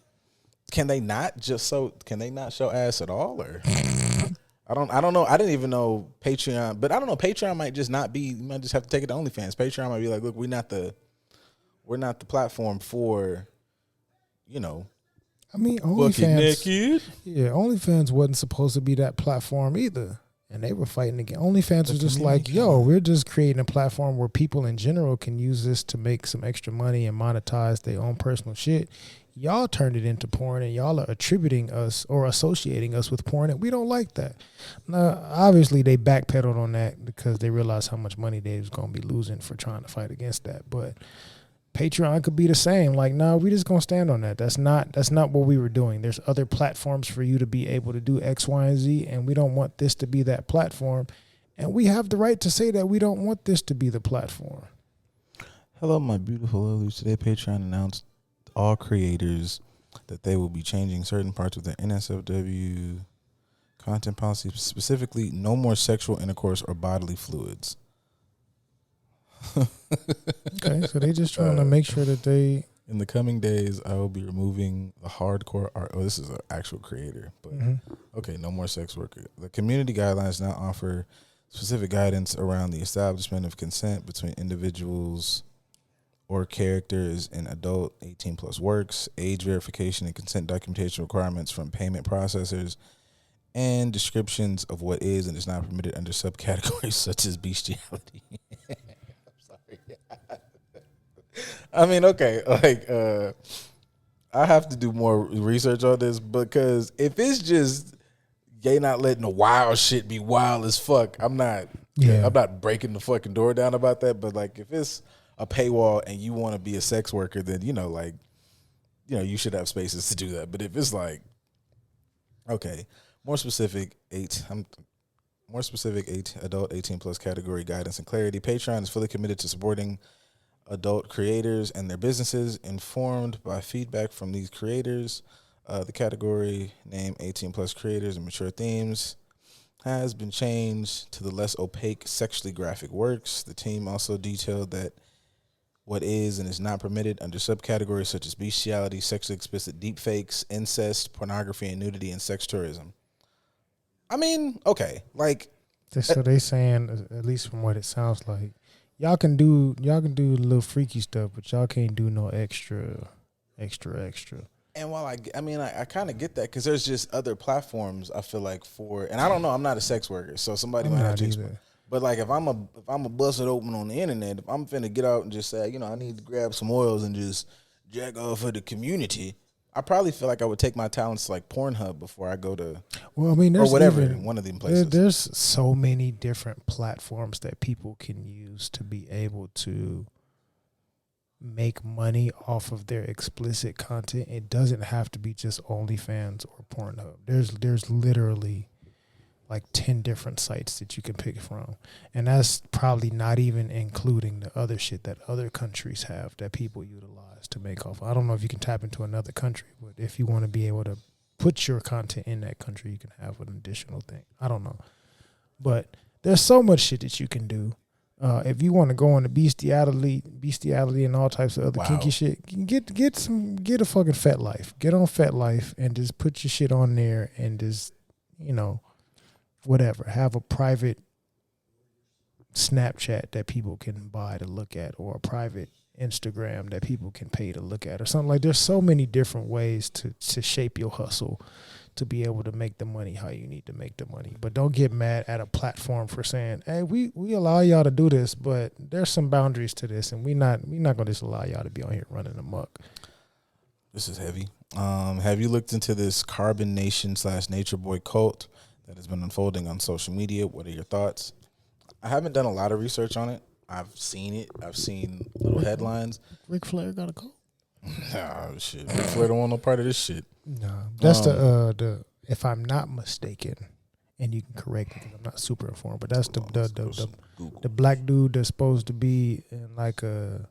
Can they not show ass at all, or I don't know. I didn't even know Patreon, but I don't know. Patreon might just not be. You might just have to take it to OnlyFans. Patreon might be like, look, we're not the platform for, you know. I mean, Bucket OnlyFans. naked. Yeah, OnlyFans wasn't supposed to be that platform either. And they were fighting again. OnlyFans was just like, yo, we're just creating a platform where people in general can use this to make some extra money and monetize their own personal shit. Y'all turned it into porn, and y'all are attributing us or associating us with porn, and we don't like that. Now, obviously, they backpedaled on that because they realized how much money they was going to be losing for trying to fight against that. But Patreon could be the same. Like, no, we just gonna stand on that. That's not what we were doing. There's other platforms for you to be able to do X, Y, and Z, and we don't want this to be that platform. And we have the right to say that we don't want this to be the platform. Hello, my beautiful lovelies. Today, Patreon announced all creators that they will be changing certain parts of their NSFW content policy, specifically no more sexual intercourse or bodily fluids. Okay, so they just trying to make sure that they. In the coming days, I will be removing the hardcore art. Oh, this is an actual creator, but okay, no more sex worker. The community guidelines now offer specific guidance around the establishment of consent between individuals or characters in adult 18 plus works, age verification and consent documentation requirements from payment processors, and descriptions of what is and is not permitted under subcategories such as bestiality. I mean, okay, like I have to do more research on this, because if it's just they not letting the wild shit be wild as fuck, I'm not breaking the fucking door down about that. But like, if it's a paywall and you want to be a sex worker, then you should have spaces to do that. But if it's like, okay, more specific adult 18 plus category guidance and clarity. Patreon is fully committed to supporting adult creators and their businesses, informed by feedback from these creators. The category name 18 plus creators and mature themes has been changed to the less opaque sexually graphic works. The team also detailed that what is and is not permitted under subcategories such as bestiality, sexually explicit deepfakes, incest, pornography and nudity, and sex tourism. I mean, okay, like, so they saying, at least from what it sounds like, y'all can do a little freaky stuff, but y'all can't do no extra. And while I kind of get that, because there's just other platforms I feel like for, and I don't know, I'm not a sex worker, so somebody might have to explain. But like, if I'm a bust it open on the internet, if I'm finna get out and just say, I need to grab some oils and just jack off for the community, I probably feel like I would take my talents to like Pornhub before I go to, there's or whatever, one of them places. There's so many different platforms that people can use to be able to make money off of their explicit content. It doesn't have to be just OnlyFans or Pornhub. There's literally like 10 different sites that you can pick from. And that's probably not even including the other shit that other countries have that people utilize to make off. I don't know if you can tap into another country, but if you want to be able to put your content in that country, you can have an additional thing. I don't know. But there's so much shit that you can do. If you want to go on the bestiality and all types of other kinky shit, get a fucking FetLife. Get on FetLife and just put your shit on there and just, whatever. Have a private Snapchat that people can buy to look at, or a private Instagram that people can pay to look at, or something like. There's so many different ways to shape your hustle to be able to make the money how you need to make the money. But don't get mad at a platform for saying, hey, we allow y'all to do this, but there's some boundaries to this, and we not gonna just allow y'all to be on here running amok. This is heavy. Have you looked into this Carbon Nation / Nature Boy cult that has been unfolding on social media? What are your thoughts? I haven't done a lot of research on it. I've seen it. I've seen little headlines. Ric Flair got a cult? Nah, shit. Ric Flair don't want no part of this shit. No, that's the if I'm not mistaken, and you can correct me because I'm not super informed, but that's the black dude that's supposed to be in like a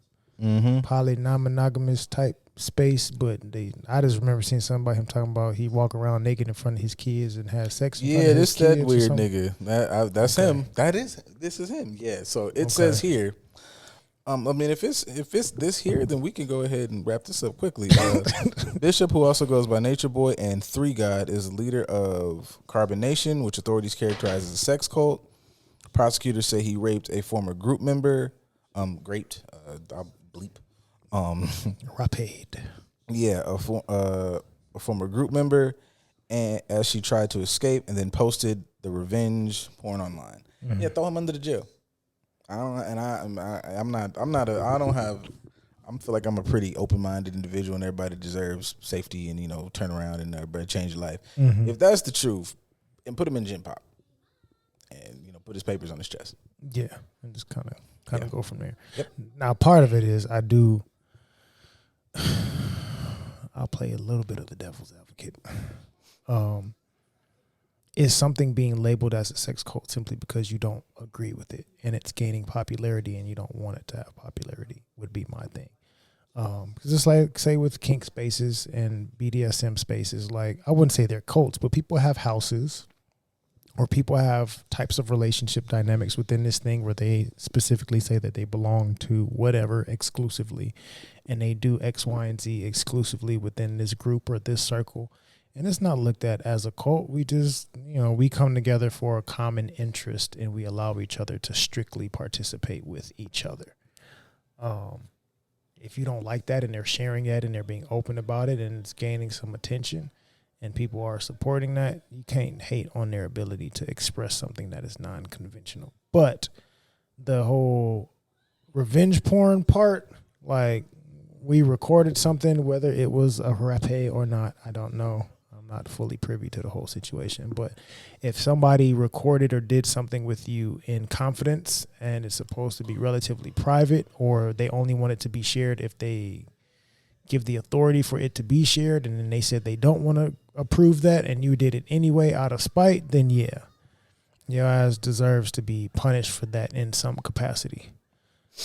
poly non-monogamous type space, but I just remember seeing something about him talking about he walk around naked in front of his kids and have sex in front of his kids. That weird nigga. That's him. This is him. Yeah. So it says here. I mean, if it's this here, then we can go ahead and wrap this up quickly. Bishop, who also goes by Nature Boy and 3 God, is the leader of Carbon Nation, which authorities characterize as a sex cult. Prosecutors say he raped a former group member. I'll bleep. Rapade. Yeah, a former group member, and as she tried to escape, and then posted the revenge porn online. Yeah, throw him under the jail. I feel like I'm a pretty open-minded individual, and everybody deserves safety and turn around and everybody change your life. If that's the truth, and put him in gym pop, and put his papers on his chest. Yeah, and just kind of go from there. Yep. Now, part of it is I'll play a little bit of the devil's advocate. Is something being labeled as a sex cult simply because you don't agree with it and it's gaining popularity and you don't want it to have popularity would be my thing. Because it's like, say, with kink spaces and BDSM spaces, like, I wouldn't say they're cults, but people have houses or people have types of relationship dynamics within this thing where they specifically say that they belong to whatever exclusively, and they do X, Y, and Z exclusively within this group or this circle. And it's not looked at as a cult. We just, we come together for a common interest and we allow each other to strictly participate with each other. If you don't like that and they're sharing that and they're being open about it and it's gaining some attention and people are supporting that, you can't hate on their ability to express something that is non-conventional. But the whole revenge porn part, like, we recorded something, whether it was a rape or not, I don't know. I'm not fully privy to the whole situation, but if somebody recorded or did something with you in confidence and it's supposed to be relatively private, or they only want it to be shared if they give the authority for it to be shared, and then they said they don't want to approve that and you did it anyway out of spite, then yeah, your ass deserves to be punished for that in some capacity.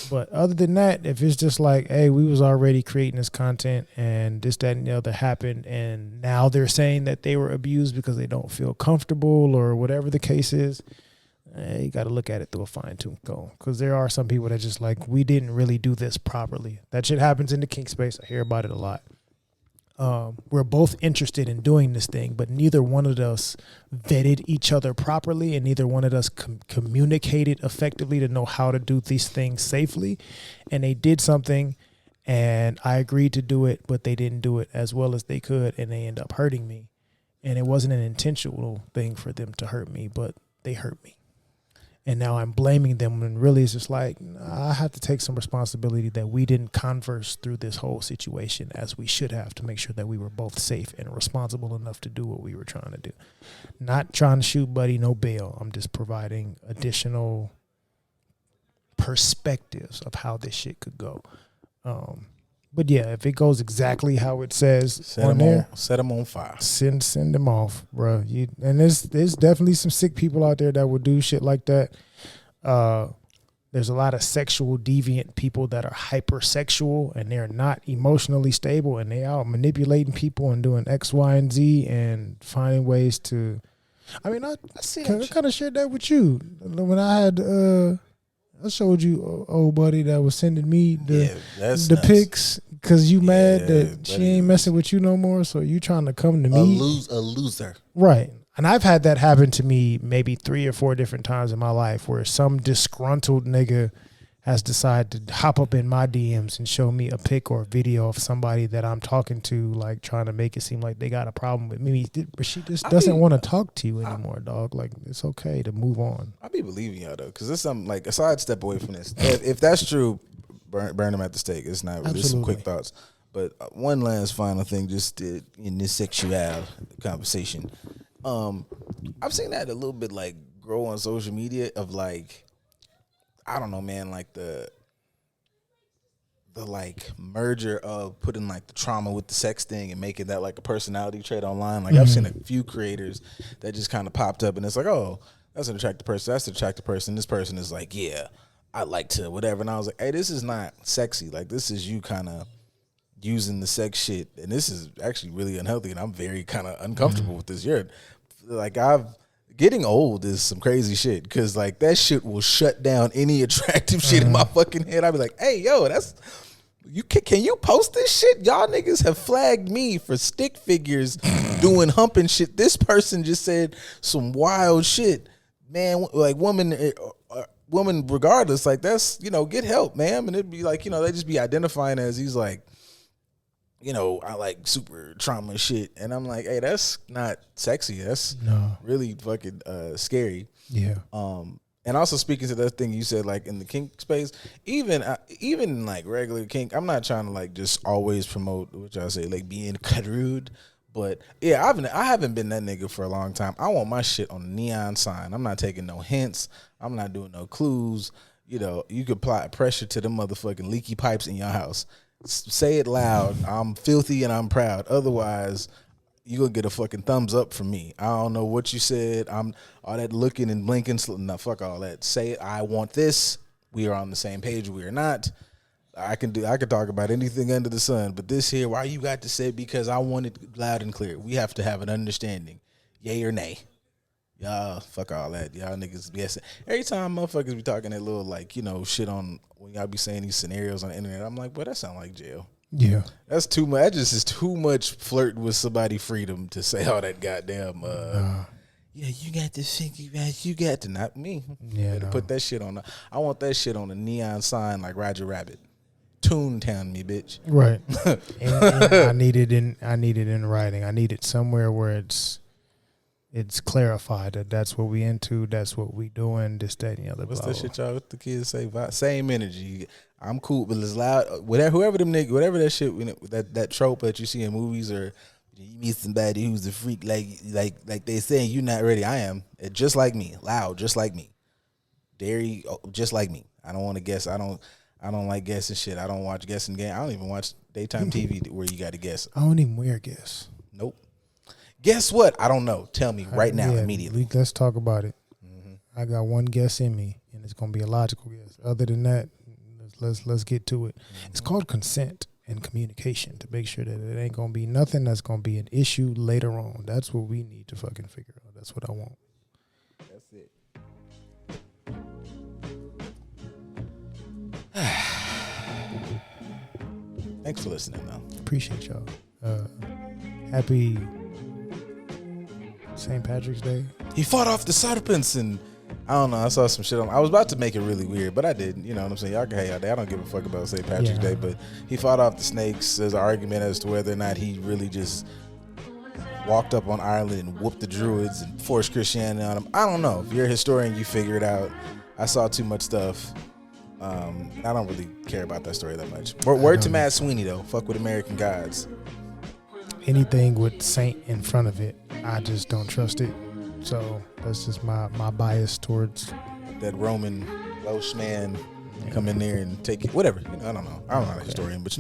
But other than that, if it's just like, hey, we was already creating this content and this, that, and the other happened, and now they're saying that they were abused because they don't feel comfortable or whatever the case is, you got to look at it through a fine-tooth comb. Because there are some people that just like, we didn't really do this properly. That shit happens in the kink space. I hear about it a lot. We're both interested in doing this thing, but neither one of us vetted each other properly, and neither one of us communicated effectively to know how to do these things safely. And they did something, and I agreed to do it, but they didn't do it as well as they could, and they end up hurting me. And it wasn't an intentional thing for them to hurt me, but they hurt me. And now I'm blaming them when really it's just like, I have to take some responsibility that we didn't converse through this whole situation as we should have to make sure that we were both safe and responsible enough to do what we were trying to do. Not trying to shoot Buddy no bail. I'm just providing additional perspectives of how this shit could go. But yeah, if it goes exactly how it says Set them on fire. Send them off, bro. And there's definitely some sick people out there that will do shit like that. There's a lot of sexual deviant people that are hypersexual and they're not emotionally stable, and they out manipulating people and doing X, Y, and Z and finding ways to. I mean, I kind of shared that with you when I had. I showed you old buddy that was sending me the pics because you mad that she ain't messing with you no more, so you trying to come to me. A loser. Right. And I've had that happen to me maybe 3 or 4 different times in my life where some disgruntled nigga has decided to hop up in my DMs and show me a pic or a video of somebody that I'm talking to, like trying to make it seem like they got a problem with me. But she just doesn't want to talk to you anymore, dog. Like, it's okay to move on. I be believing y'all, though, because there's something like a sidestep away from this. If that's true, burn them at the stake. It's not really some quick thoughts. But one last final thing, just in this sexual conversation. I've seen that a little bit like grow on social media of like, I don't know, man, like the like merger of putting like the trauma with the sex thing and making that like a personality trait online. Like I've seen a few creators that just kind of popped up and it's like, oh, that's an attractive person. That's an attractive person. This person is like, yeah, I like to whatever. And I was like, hey, this is not sexy. Like, this is you kind of using the sex shit. And this is actually really unhealthy. And I'm very kind of uncomfortable with this. Getting old is some crazy shit. Cause like that shit will shut down any attractive shit in my fucking head. I'd be like, hey, yo, can you post this shit? Y'all niggas have flagged me for stick figures doing humping shit. This person just said some wild shit. Man, like woman regardless, like that's, get help, ma'am. And it'd be like, they just be identifying as these like, I like super trauma shit. And I'm like, hey, that's not sexy. That's really fucking scary. Yeah. And also speaking to that thing you said, like in the kink space, even like regular kink, I'm not trying to like just always promote what y'all say, like being crude. But yeah, I haven't been that nigga for a long time. I want my shit on a neon sign. I'm not taking no hints. I'm not doing no clues. You could apply pressure to them motherfucking leaky pipes in your house. Say it loud. I'm filthy and I'm proud. Otherwise, you gonna get a fucking thumbs up from me. I don't know what you said. I'm all that looking and blinking. No, fuck all that. Say it. I want this. We are on the same page. We are not. I can talk about anything under the sun, but this here, why you got to say, because I want it loud and clear. We have to have an understanding. Yay or nay. Y'all, fuck all that. Y'all niggas guessing. Every time motherfuckers be talking that little, like, shit on, when y'all be saying these scenarios on the internet, I'm like, boy, that sound like jail. Yeah. That's too much. That just is too much flirting with somebody's freedom to say all that goddamn, yeah, you got to think, you got to, not me. Yeah, to put that shit on. I want that shit on a neon sign like Roger Rabbit. Toontown me, bitch. Right. and I need it in writing. I need it somewhere where it's clarified that that's what we into, that's what we doing, this, that, and the other. What's that shit y'all, what the kids say? Same energy. I'm cool, but it's loud. Whoever them niggas, whatever that shit, that trope that you see in movies, or you meet somebody who's a freak, like they saying you not ready. I am just like me, loud, just like me, dairy, just like me. I don't want to guess. I don't like guessing shit. I don't watch guessing game. I don't even watch daytime TV where you got to guess. I don't even wear guess. Nope. Guess what? I don't know. Tell me right now, immediately. Let's talk about it. Mm-hmm. I got one guess in me, and it's gonna be a logical guess. Other than that, let's get to it. Mm-hmm. It's called consent and communication, to make sure that it ain't gonna be nothing that's gonna be an issue later on. That's what we need to fucking figure out. That's what I want. That's it. Thanks for listening, man. Appreciate y'all. Happy St. Patrick's Day. He fought off the serpents, and I don't know. I saw some shit on. I was about to make it really weird, but I didn't. You know what I'm saying? Y'all can hate y'all day. I don't give a fuck about St. Patrick's Day, but he fought off the snakes. There's an argument as to whether or not he really just walked up on Ireland and whooped the Druids and forced Christianity on them. I don't know. If you're a historian, you figure it out. I saw too much stuff. I don't really care about that story that much. Word to Matt Sweeney, though. Fuck with American gods. Anything with Saint in front of it, I just don't trust it. So that's just my bias towards that Roman Welsh man come in there and take it. Whatever. I don't know. I'm not a historian, but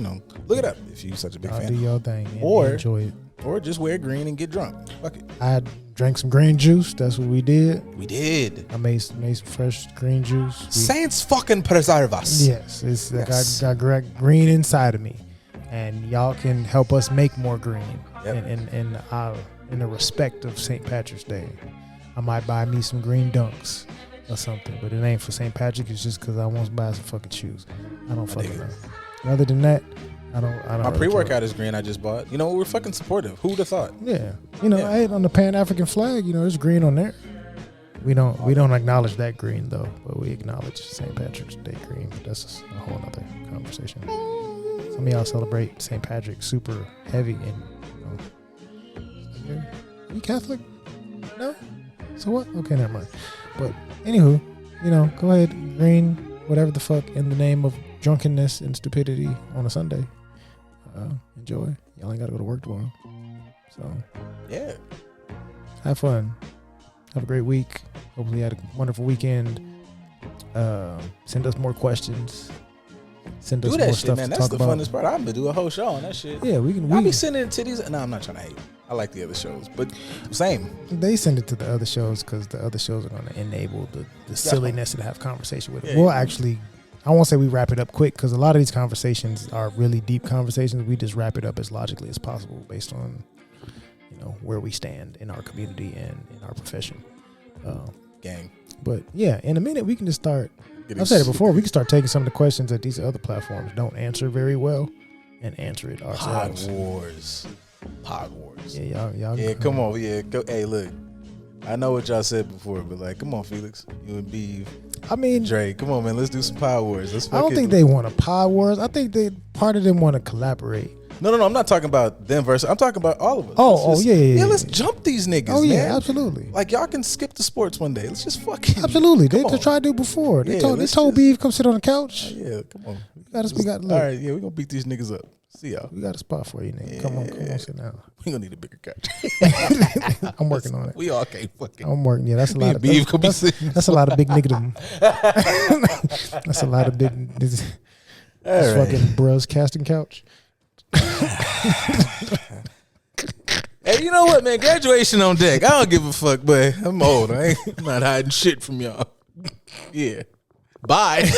look it up if you're such a big fan. Do your thing and enjoy it. Or just wear green and get drunk. Fuck it. I drank some green juice. That's what we did. We did. I made some fresh green juice. Saints fucking preserve us. Yes. It's like I got green inside of me. And y'all can help us make more green. Yep. In the respect of St. Patrick's Day. I might buy me some green dunks or something. But it ain't for St. Patrick. It's just because I want to buy some fucking shoes. I don't fucking know. Other than that, I don't. My pre-workout is green. I just bought. We're fucking supportive. Who'd have thought? Yeah. I hate on the Pan-African flag. There's green on there. We don't acknowledge that green though, but we acknowledge St. Patrick's Day green. But that's a whole other conversation. Some of y'all celebrate St. Patrick super heavy and. Are you Catholic? No. So what? Okay, never mind. But anywho, go ahead, green, whatever the fuck, in the name of drunkenness and stupidity on a Sunday. Enjoy. Y'all ain't gotta go to work tomorrow. So yeah, have fun. Have a great week. Hopefully you had a wonderful weekend. Send us more questions. Send us Do more that shit, stuff man. to That's talk the about. funnest part. I'm gonna do a whole show on that shit. Yeah, we can. I'll be sending it to these. No, I'm not trying to hate. I like the other shows, but same. They send it to the other shows because the other shows are going to enable the silliness and have conversation with it. Yeah, We'll yeah. actually, I won't say we wrap it up quick because a lot of these conversations are really deep conversations. We just wrap it up as logically as possible based on, where we stand in our community and in our profession. Gang. But yeah, in a minute we can just start. Getting I've said it shit. before. We can start taking some of the questions that these other platforms don't answer very well, and answer it Pod ourselves. Wars. Pod Wars. Yeah, y'all. Yeah, come on. Yeah, go. Hey, look. I know what y'all said before, but like, come on, Felix. You and Beeve. I mean, Dre, come on, man. Let's do some Pod Wars. Let's. I don't think they want a pod wars. I think part of them want to collaborate. No. I'm not talking about them versus. I'm talking about all of us. Oh, Let's just- yeah. Let's jump these niggas. Oh yeah, man. absolutely. Like y'all can skip the sports one day. Let's just fucking. Absolutely. They Come on. tried to do before. They Yeah, told let's Beeve just- come sit on the couch. Yeah, come on. We got All right, yeah, we're gonna beat these niggas up. See y'all. we got a spot for you, nigga. Come on, sit down. We gonna need a bigger couch. I'm working on it. We all can't fucking. I'm working. Yeah, that's a Me lot and of Beeve could be that's, sitting. that's a lot of big nigga. That's a lot of big. This All right. fucking bros casting couch. Hey, you know what, man? Graduation on deck. I don't give a fuck, but I'm old. I'm not hiding shit from y'all. Yeah. Bye.